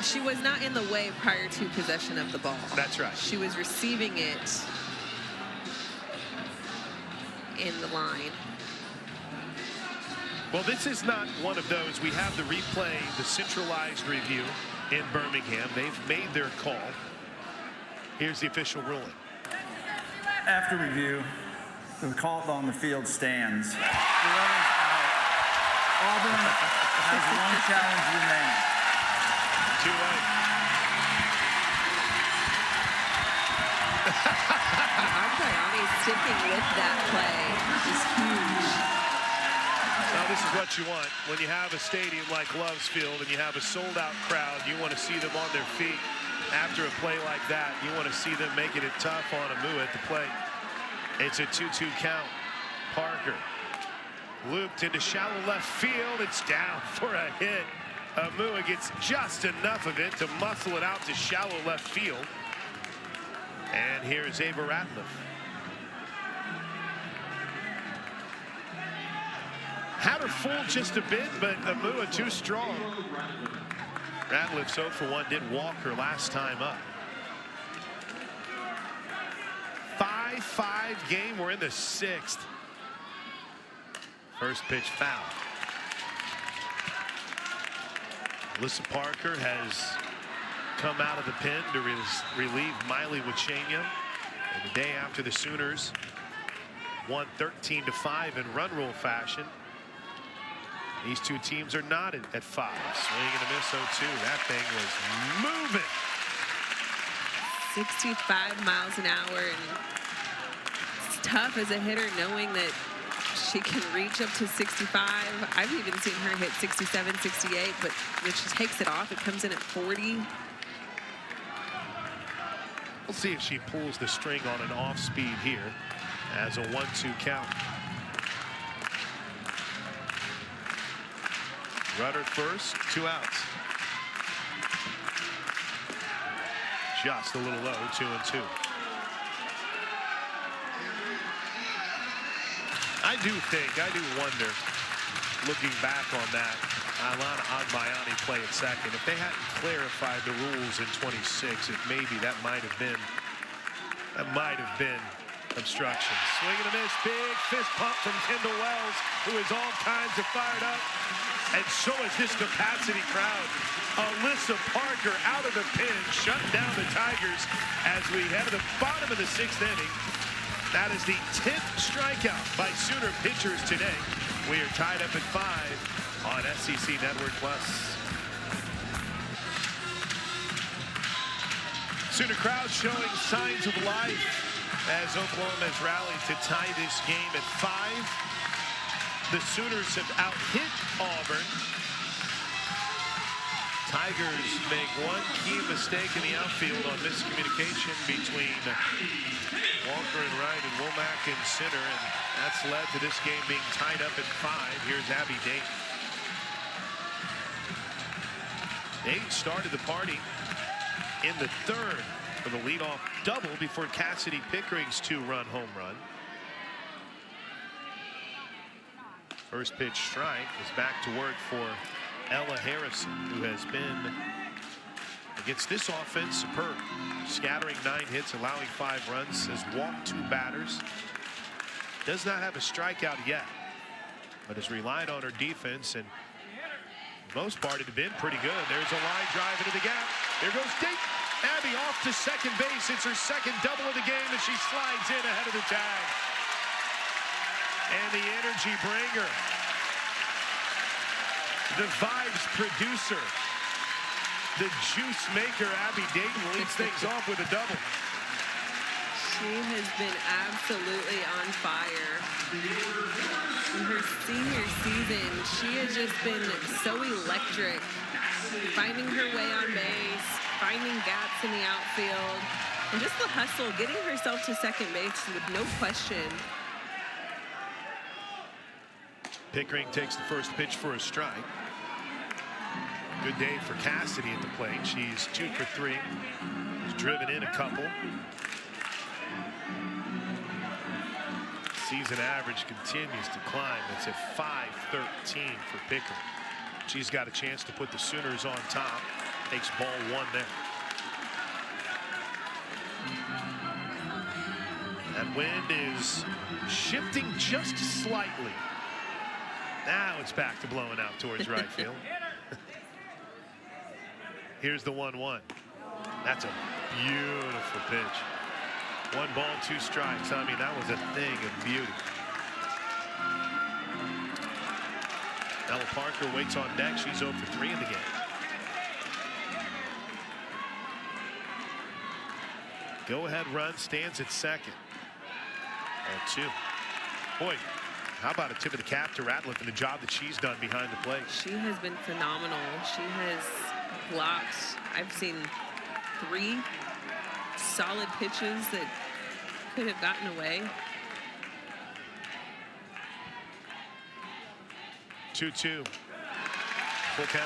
she was not in the way prior to possession of the ball. That's right. She was receiving it in the line. Well, this is not one of those. We have the replay, the centralized review in Birmingham. They've made their call. Here's the official ruling. After review, the call on the field stands. The runner's out. Auburn has 1 challenge remaining. 2 away. Agbayani sticking with that play is huge. Now, this is what you want. When you have a stadium like Loves Field and you have a sold-out crowd, you want to see them on their feet after a play like that. You want to see them making it tough on Amoa at the plate. It's a 2-2 count. Parker looped into shallow left field. It's down for a hit. Amoa gets just enough of it to muscle it out to shallow left field. And here's Ava Ratliff. Had her fooled just a bit, but Amoa too strong. Ratliff, 0 for 1, did walk her last time up. 5-5 game. We're in the 6th. First pitch foul. Alyssa Parker has come out of the pen to relieve Miley Wachenia. And the day after the Sooners won 13-5 in run rule fashion. These two teams are knotted at 5. Swing and a miss 0-2. That thing was moving. 65 miles an hour, and it's tough as a hitter knowing that she can reach up to 65. I've even seen her hit 67, 68, but when she takes it off, it comes in at 40. We'll see if she pulls the string on an off speed here as a 1-2 count. Runner first, 2 outs. Just a little low, 2-2. I do wonder, looking back on that, Alana Agbayani play at second. If they hadn't clarified the rules in 26, maybe that might have been obstruction. Swing and a miss, big fist pump from Kendall Wells, who is all kinds of fired up. And so is this capacity crowd. Alyssa Parker out of the pen, shutting down the Tigers as we head to the bottom of the 6th inning. That is the 10th strikeout by Sooner pitchers today. We are tied up at 5 on SEC Network Plus. Sooner crowd showing signs of life as Oklahoma has rallied to tie this game at 5. The Sooners have out-hit Auburn. Tigers make one key mistake in the outfield on miscommunication between Walker and Wright and Womack in center, and that's led to this game being tied up at 5. Here's Abby Dayton. Dayton started the party in the 3rd with a leadoff double before Cassidy Pickering's 2-run home run. First pitch strike is back to work for Ella Harrison, who has been, against this offense, superb. Scattering 9 hits, allowing 5 runs, has walked 2 batters. Does not have a strikeout yet, but has relied on her defense, and for the most part it had been pretty good. There's a line drive into the gap. There goes Dayton. Abby off to second base. It's her second double of the game as she slides in ahead of the tag. And the energy bringer, the vibes producer, the juice maker, Abby Dayton leads things off with a double. She has been absolutely on fire. In her senior season, she has just been so electric, finding her way on base, finding gaps in the outfield, and just the hustle, getting herself to second base with no question. Pickering takes the first pitch for a strike. Good day for Cassidy at the plate. She's 2 for 3. She's driven in a couple. Season average continues to climb. It's at .513 for Pickering. She's got a chance to put the Sooners on top. Takes ball 1 there. That wind is shifting just slightly. Now it's back to blowing out towards right field. Here's the 1-1. That's a beautiful pitch. 1 ball, 2 strikes. I mean, that was a thing of beauty. Ella Parker waits on deck. She's 0 for 3 in the game. Go-ahead run stands at second. 0-2. Boy, how about a tip of the cap to Ratliff and the job that she's done behind the plate? She has been phenomenal. She has blocked, I've seen 3 solid pitches that could have gotten away. 2-2. Full count.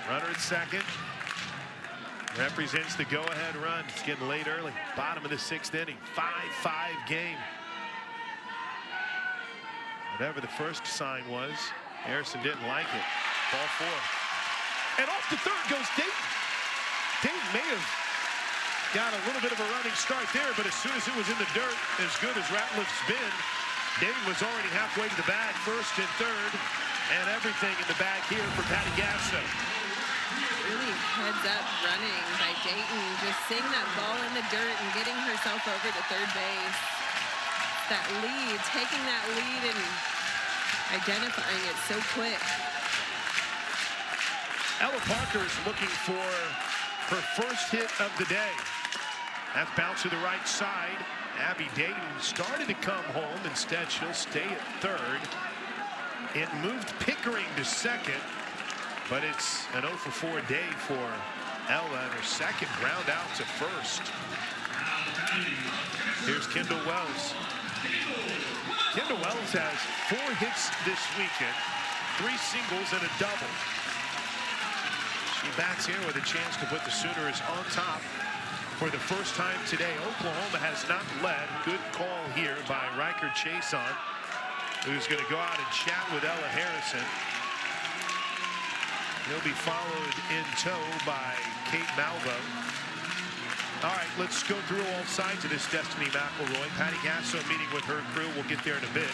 Runner at second. Represents the go-ahead run. It's getting late early. Bottom of the 6th inning. 5-5 game. Whatever the first sign was, Harrison didn't like it. Ball 4. And off to third goes Dayton. Dayton may have got a little bit of a running start there, but as soon as it was in the dirt, as good as Ratliff's been, Dayton was already halfway to the bag, first and third, and everything in the bag here for Patty Gasso. Really heads up running by Dayton, just seeing that ball in the dirt and getting herself over to third base. That lead, taking that lead and identifying it so quick. Ella Parker is looking for her first hit of the day. That's bounced to the right side. Abby Dayton started to come home. Instead, she'll stay at third. It moved Pickering to second, but it's an 0 for 4 day for Ella, and her second ground out to first. Here's Kendall Wells. Kendall Wells has 4 hits this weekend, 3 singles and a double. She bats here with a chance to put the Sooners on top for the first time today. Oklahoma has not led. Good call here by Riker Chason, who's going to go out and chat with Ella Harrison. He'll be followed in tow by Kate Malvo. All right, let's go through all sides of this Destiny McElroy. Patty Gasso meeting with her crew. We'll get there in a bit.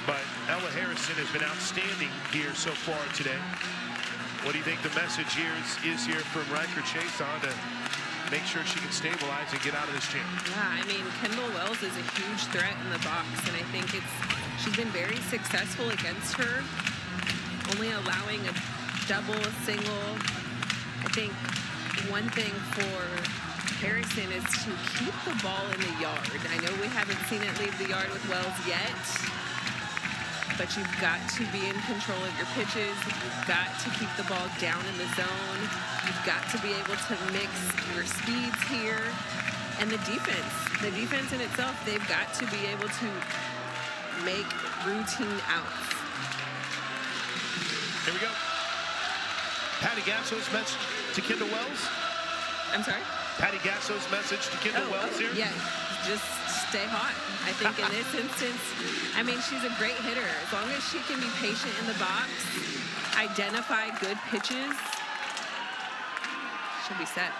But Ella Harrison has been outstanding here so far today. What do you think the message here is here from Riker Chason to make sure she can stabilize and get out of this jam? Yeah, I mean, Kendall Wells is a huge threat in the box, and I think she's been very successful against her, only allowing a double, a single. I think one thing for Harrison is to keep the ball in the yard. I know we haven't seen it leave the yard with Wells yet, but you've got to be in control of your pitches. You've got to keep the ball down in the zone. You've got to be able to mix your speeds here. And the defense in itself, they've got to be able to make routine outs. Here we go. Patty Gasso's message to Kendall Wells. I'm sorry? Patty Gasso's message to Kendall Wells here. Yeah, just stay hot. I think in this instance, I mean, she's a great hitter. As long as she can be patient in the box, identify good pitches, she'll be set.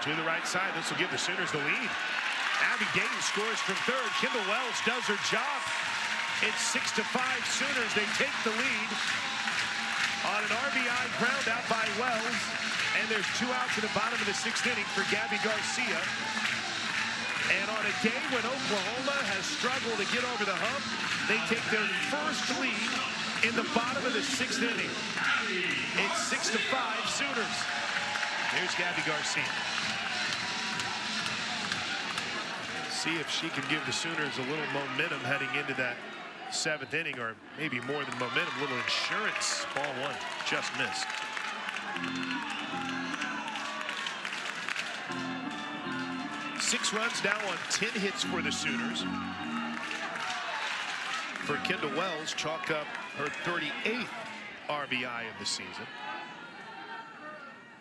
To the right side, this will give the Sooners the lead. Abby Dayton scores from third. Kendall Wells does her job. It's 6-5 Sooners. They take the lead on an RBI ground out by Wells. And there's 2 outs in the bottom of the 6th inning for Gabby Garcia. And on a day when Oklahoma has struggled to get over the hump, they take their first lead in the bottom of the 6th inning. It's 6-5 Sooners. There's Gabby Garcia. See if she can give the Sooners a little momentum heading into that 7th inning, or maybe more than momentum, a little insurance. Ball 1 just missed. Six runs now on 10 hits for the Sooners. For Kendall Wells, chalk up her 38th RBI of the season.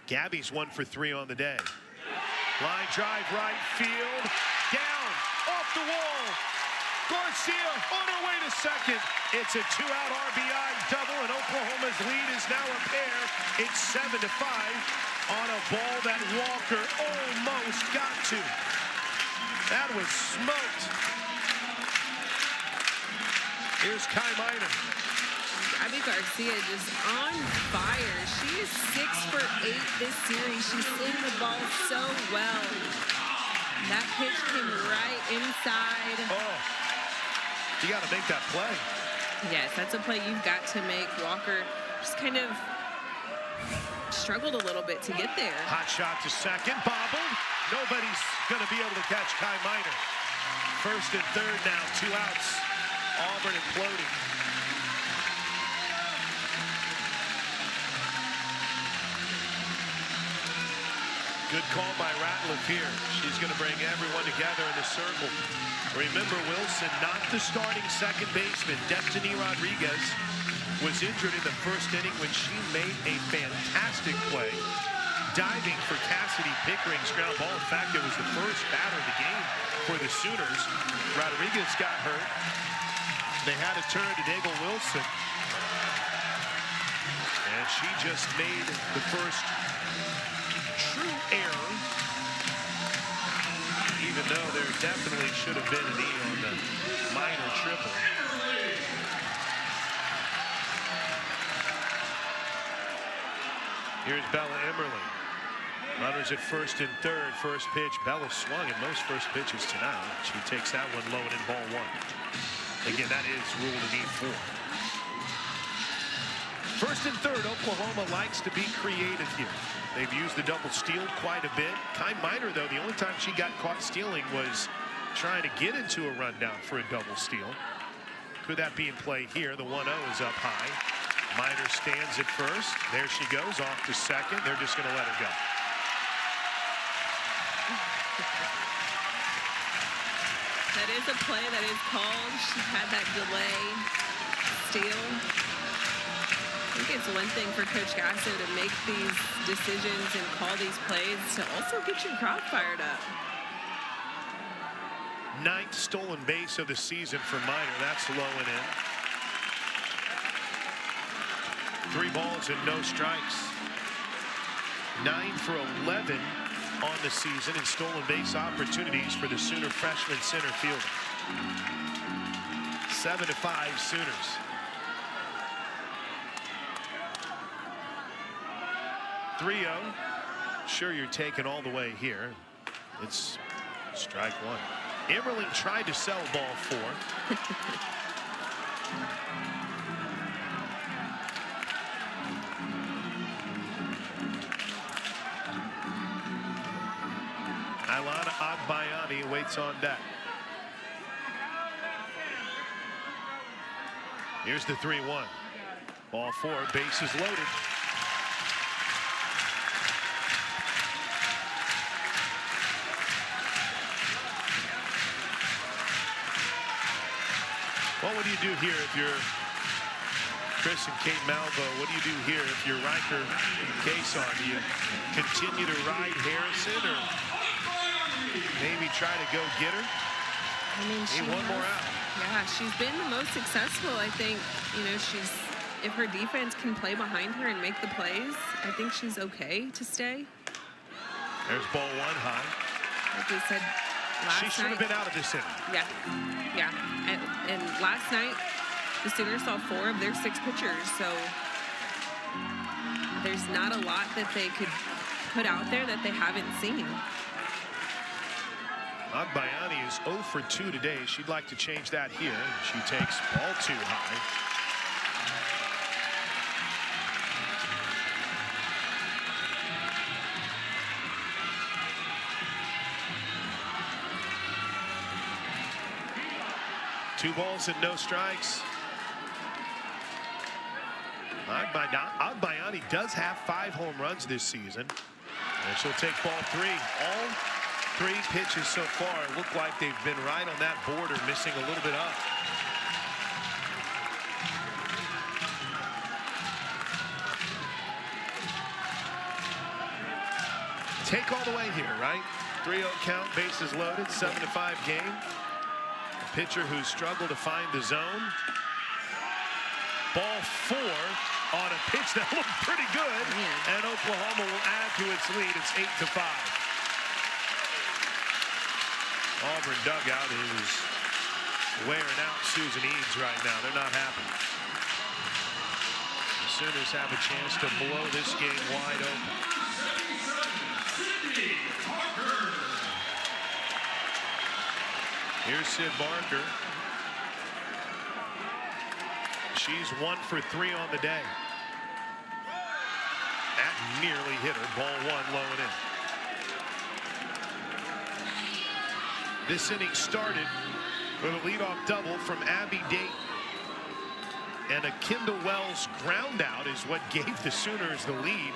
Gabby's 1 for 3 on the day. Line drive right field. Down, off the wall. Garcia on her way to second. It's a 2-out RBI double, and Oklahoma's lead is now a pair. It's 7-5 on a ball that Walker almost got to. That was smoked. Here's Kai Minor. Gabby Garcia just on fire. She is 6 for 8 this series. She's seeing the ball so well. That pitch came right inside. Oh, you got to make that play. Yes, that's a play you've got to make. Walker just kind of struggled a little bit to get there. Hot shot to second, bobbled. Nobody's going to be able to catch Kai Minor. First and third now, 2 outs. Auburn imploding. Good call by Ratliff here. She's going to bring everyone together in the circle. Remember, Wilson, not the starting second baseman. Destiny Rodriguez was injured in the first inning when she made a fantastic play, diving for Cassidy Pickering's ground ball. In fact, it was the first batter of the game for the Sooners. Rodriguez got hurt. They had to turn to Daigle Wilson. And she just made the first true error, even though there definitely should have been an E on the minor triple. Here's Bella Emmerling. Runners at first and third. First pitch, Bella swung in most first pitches tonight. She takes that one low and in ball one. Again, that is ruled an E4. First and third, Oklahoma likes to be creative here. They've used the double steal quite a bit. Kai Miner, though, the only time she got caught stealing was trying to get into a rundown for a double steal. Could that be in play here? The 1-0 is up high. Miner stands at first. There she goes off to second. They're just going to let her go. That is a play that is called. She had that delay steal. I think it's one thing for Coach Gasso to make these decisions and call these plays to also get your crowd fired up. 9th stolen base of the season for Miner. That's low and in. 3 balls and no strikes. 9 for 11 on the season in stolen base opportunities for the Sooner freshman center fielder. 7-5 Sooners. .30. Sure, you're taken all the way here. It's strike one. Emmerling tried to sell ball 4. Ilana Agbayani waits on deck. Here's the 3-1. Ball 4, bases loaded. What would you do here if you're Chris and Kate Malvo? What do you do here if you're Riker Kason? Do you continue to ride Harrison or maybe try to go get her? I mean, she one more out. Yeah, she's been the most successful. I think, you know, if her defense can play behind her and make the plays, I think she's okay to stay. There's ball 1 high. Like we said last night. She should have been out of this inning. Yeah, yeah. And last night, the Sooners saw 4 of their 6 pitchers, so there's not a lot that they could put out there that they haven't seen. Agbayani is 0 for 2 today. She'd like to change that here. She takes ball 2 high. Two balls and no strikes. Agbayani does have 5 home runs this season. And she'll take ball 3. All 3 pitches so far look like they've been right on that border, missing a little bit up. Take all the way here, right? 3-0 count, bases loaded, 7-5 game. A pitcher who's struggled to find the zone. Ball 4 on a pitch that looked pretty good, and Oklahoma will add to its lead. It's 8-5. Auburn dugout is wearing out Susan Eads right now. They're not happy. The Sooners have a chance to blow this game wide open. Here's Sid Barker. She's 1 for 3 on the day. That nearly hit her. Ball 1 low and in. This inning started with a leadoff double from Abby Dayton. And a Kendall Wells ground out is what gave the Sooners the lead.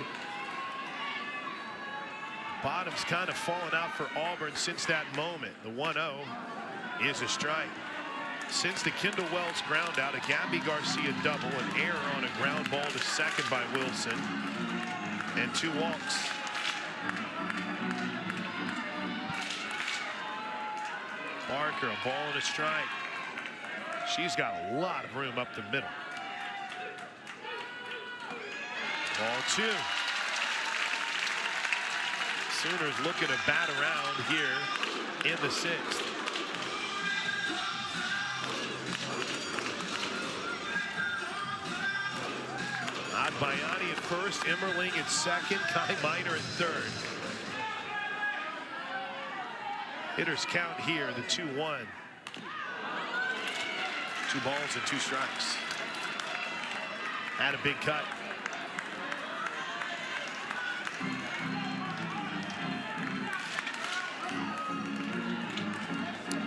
Bottom's kind of fallen out for Auburn since that moment. The 1-0 is a strike. Since the Kendall Wells ground out, a Gabby Garcia double, an error on a ground ball to second by Wilson, and 2 walks. Barker, a ball and a strike. She's got a lot of room up the middle. Ball 2. Sooners looking to bat around here in the 6th. Adbayani at first, Emmerling at second, Kai Minor at third. Hitters count here, the 2-1. 2 balls and 2 strikes. Had a big cut.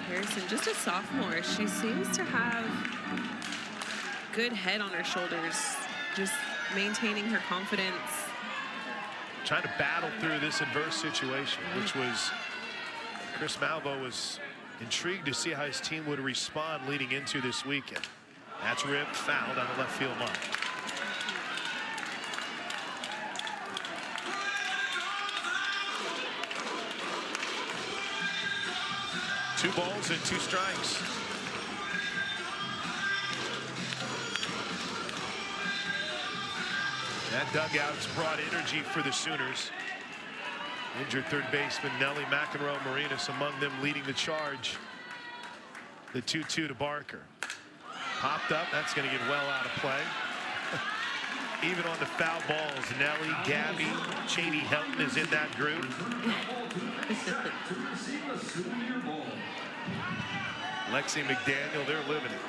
Harrison, just a sophomore. She seems to have good head on her shoulders, just maintaining her confidence. Trying to battle through this adverse situation, which was Chris Malvo was intrigued to see how his team would respond leading into this weekend. That's ripped, fouled on the left field line. Two balls and 2 strikes. That dugout's brought energy for the Sooners. Injured third baseman Nelly McEnroe-Marinas among them leading the charge. The 2-2 to Barker. Popped up. That's going to get well out of play. Even on the foul balls, Nelly, Gabby, Cheney Helton is in that group. Lexi McDaniel, they're living it.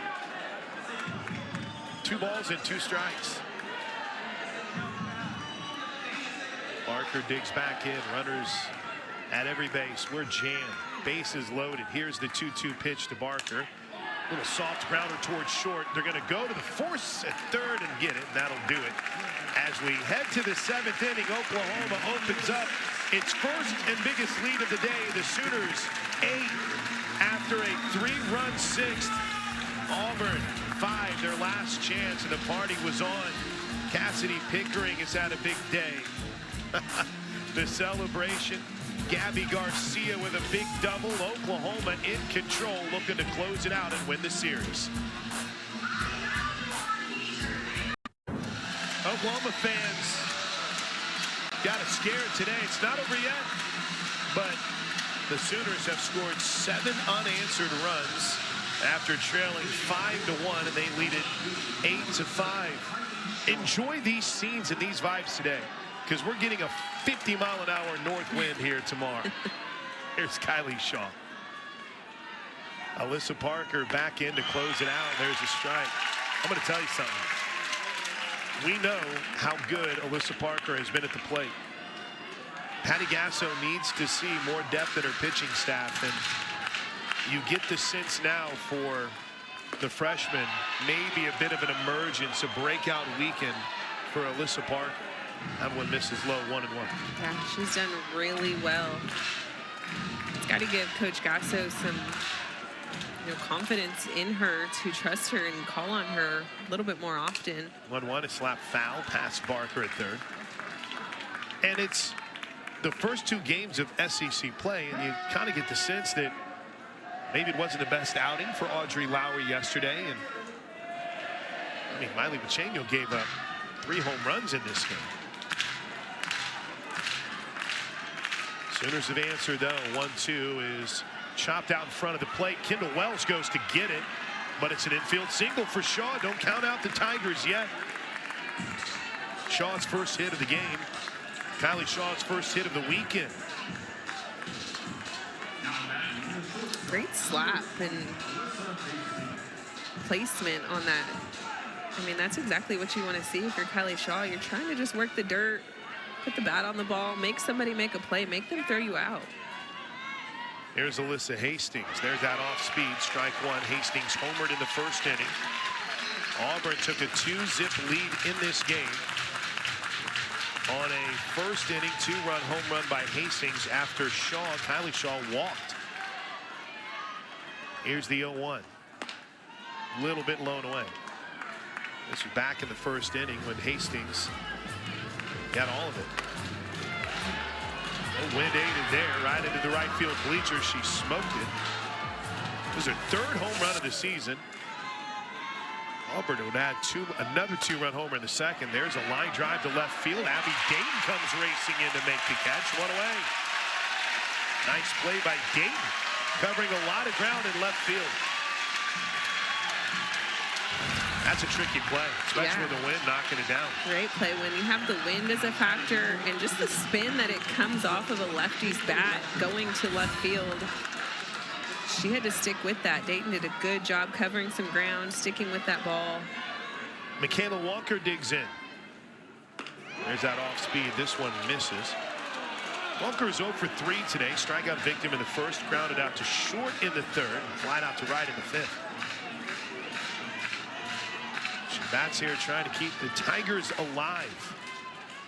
2 balls and 2 strikes. Barker digs back in, runners at every base. We're jammed, bases loaded. Here's the 2-2 pitch to Barker. Little soft grounder towards short. They're going to go to the force at third and get it, and that'll do it. As we head to the 7th inning, Oklahoma opens up its first and biggest lead of the day. The Sooners 8 after a 3-run 6th. Auburn 5, their last chance, and the party was on. Cassidy Pickering has had a big day. The celebration, Gabby Garcia with a big double. Oklahoma in control, looking to close it out and win the series. Oklahoma fans got a scare today. It's not over yet, but the Sooners have scored 7 unanswered runs after trailing 5-1, and they lead it 8-5. Enjoy these scenes and these vibes today, because we're getting a 50-mile-an-hour north wind here tomorrow. Here's Kylie Shaw. Alyssa Parker back in to close it out. There's a strike. I'm going to tell you something. We know how good Alyssa Parker has been at the plate. Patty Gasso needs to see more depth in her pitching staff, and you get the sense now for the freshman, maybe a bit of an emergence, a breakout weekend for Alyssa Parker. That one misses low, 1-1. Yeah, she's done really well. It's got to give Coach Gasso some confidence in her to trust her and call on her a little bit more often. 1-1, a slap foul past Barker at third. And it's the first 2 games of SEC play, and you kind of get the sense that maybe it wasn't the best outing for Audrey Lowry yesterday. And I mean, Miley Pachenio gave up 3 home runs in this game. Sooners have answered, though. 1-2 is chopped out in front of the plate. Kendall Wells goes to get it, but it's an infield single for Shaw. Don't count out the Tigers yet. Shaw's first hit of the game. Kylie Shaw's first hit of the weekend. Great slap and placement on that. I mean, that's exactly what you want to see if you're Kylie Shaw. You're trying to just work the dirt, put the bat on the ball, make somebody make a play, make them throw you out. Here's Alyssa Hastings. There's that off-speed, strike 1. Hastings homered in the first inning. Auburn took a 2-zip lead in this game on a first inning 2-run home run by Hastings after Kylie Shaw walked. Here's the 0-1. Little bit blown away. This was back in the first inning when Hastings got all of it. The wind aided there, right into the right field bleachers. She smoked it. It was her 3rd home run of the season. Auburn would add another 2-run homer in the second. There's a line drive to left field. Abby Dayton comes racing in to make the catch. 1 away. Nice play by Dayton, covering a lot of ground in left field. That's a tricky play, especially with the wind knocking it down. Great play when you have the wind as a factor and just the spin that it comes off of a lefty's bat going to left field. She had to stick with that. Dayton did a good job covering some ground, sticking with that ball. Michaela Walker digs in. There's that off speed. This one misses. Walker is 0 for 3 today. Strikeout victim in the first, grounded out to short in the third, and flied out to right in the fifth. She bats here trying to keep the Tigers alive,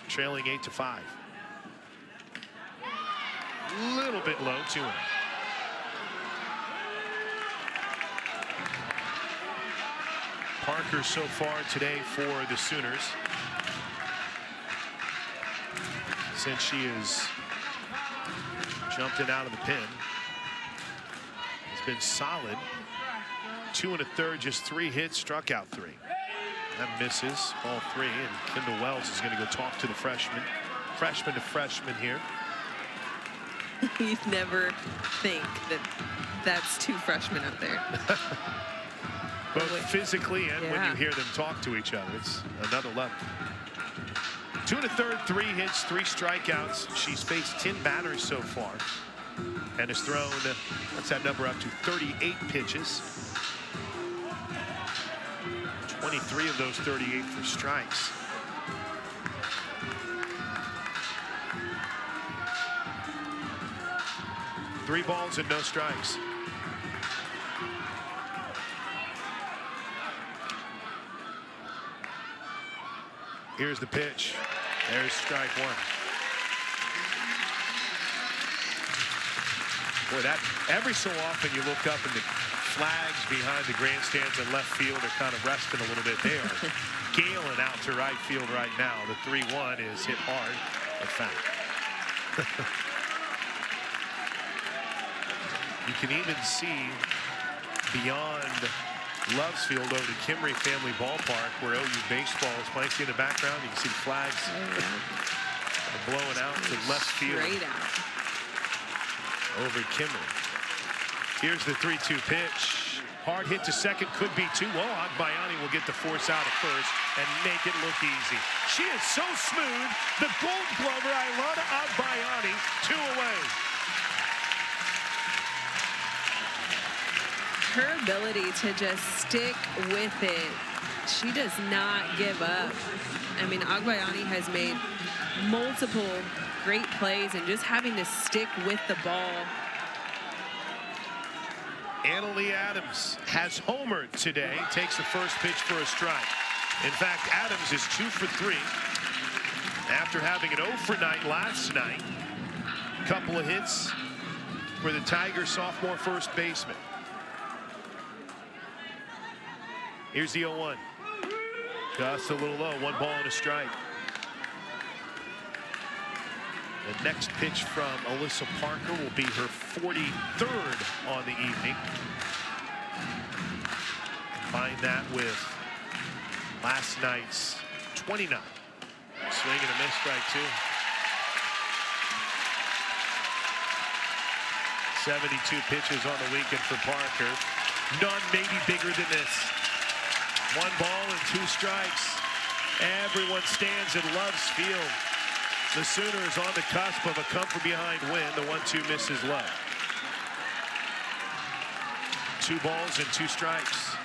trailing 8-5. Little bit low, 2-0. Parker so far today for the Sooners, since she has jumped in out of the pen, has been solid. 2 1/3, just 3 hits, struck out 3. That misses all 3, and Kendall Wells is going to go talk to the freshman to freshman here. You'd never think that that's 2 freshmen up there. Both physically and when you hear them talk to each other, it's another level. 2 1/3, 3 hits, 3 strikeouts. She's faced 10 batters so far and has thrown, that's that number, up to 38 pitches. 23 of those 38 for strikes. Three balls and no strikes. Here's the pitch. There's strike 1. Boy, that every so often you look up and the flags behind the grandstands in left field are kind of resting a little bit. They are galing out to right field right now. The 3-1 is hit hard, but foul. You can even see beyond Loves Field over to Kimry Family Ballpark, where OU baseball is playing. See in the background, you can see the flags blowing out to left field. Straight out. Over Kimry. Here's the 3-2 pitch. Hard hit to second, could be 2. Well, Agbayani will get the force out at first and make it look easy. She is so smooth. The Gold Glover, Ilana Agbayani, 2 away. Her ability to just stick with it, she does not give up. I mean, Agbayani has made multiple great plays and just having to stick with the ball. Annalie Adams has homered today, takes the first pitch for a strike. In fact, Adams is 2 for 3 after having an 0 for night last night. Couple of hits for the Tiger sophomore first baseman. Here's the 0-1. Just a little low, 1 ball and a strike. The next pitch from Alyssa Parker will be her 43rd on the evening. Combine that with last night's 29. Swing and a miss, strike 2. 72 pitches on the weekend for Parker. None maybe bigger than this. 1 ball and 2 strikes. Everyone stands and Loves Field. The Sooners on the cusp of a come-from-behind win. The 1-2 misses Love. 2 balls and 2 strikes.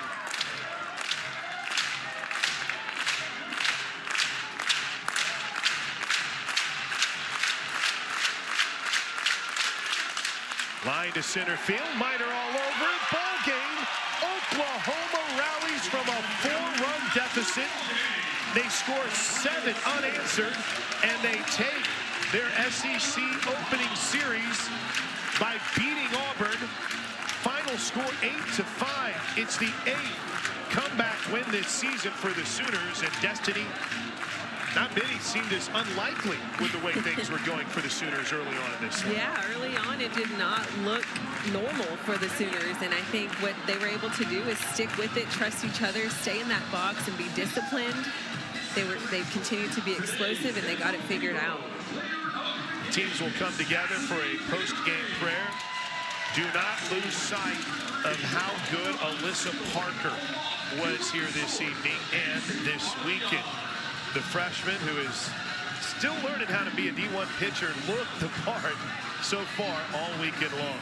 Line to center field. Minor all over it. Ball game. Oklahoma rallies from a 4-run deficit. They score 7 unanswered, and they take their SEC opening series by beating Auburn. Final score 8-5. It's the 8th comeback win this season for the Sooners, and destiny, not many seemed as unlikely with the way things were going for the Sooners early on in this one. Yeah, early on it did not look normal for the Sooners, and I think what they were able to do is stick with it, trust each other, stay in that box and be disciplined. They continued to be explosive and they got it figured out. Teams will come together for a post-game prayer. Do not lose sight of how good Alyssa Parker was here this evening and this weekend. The freshman who is still learning how to be a D1 pitcher looked the part so far all weekend long.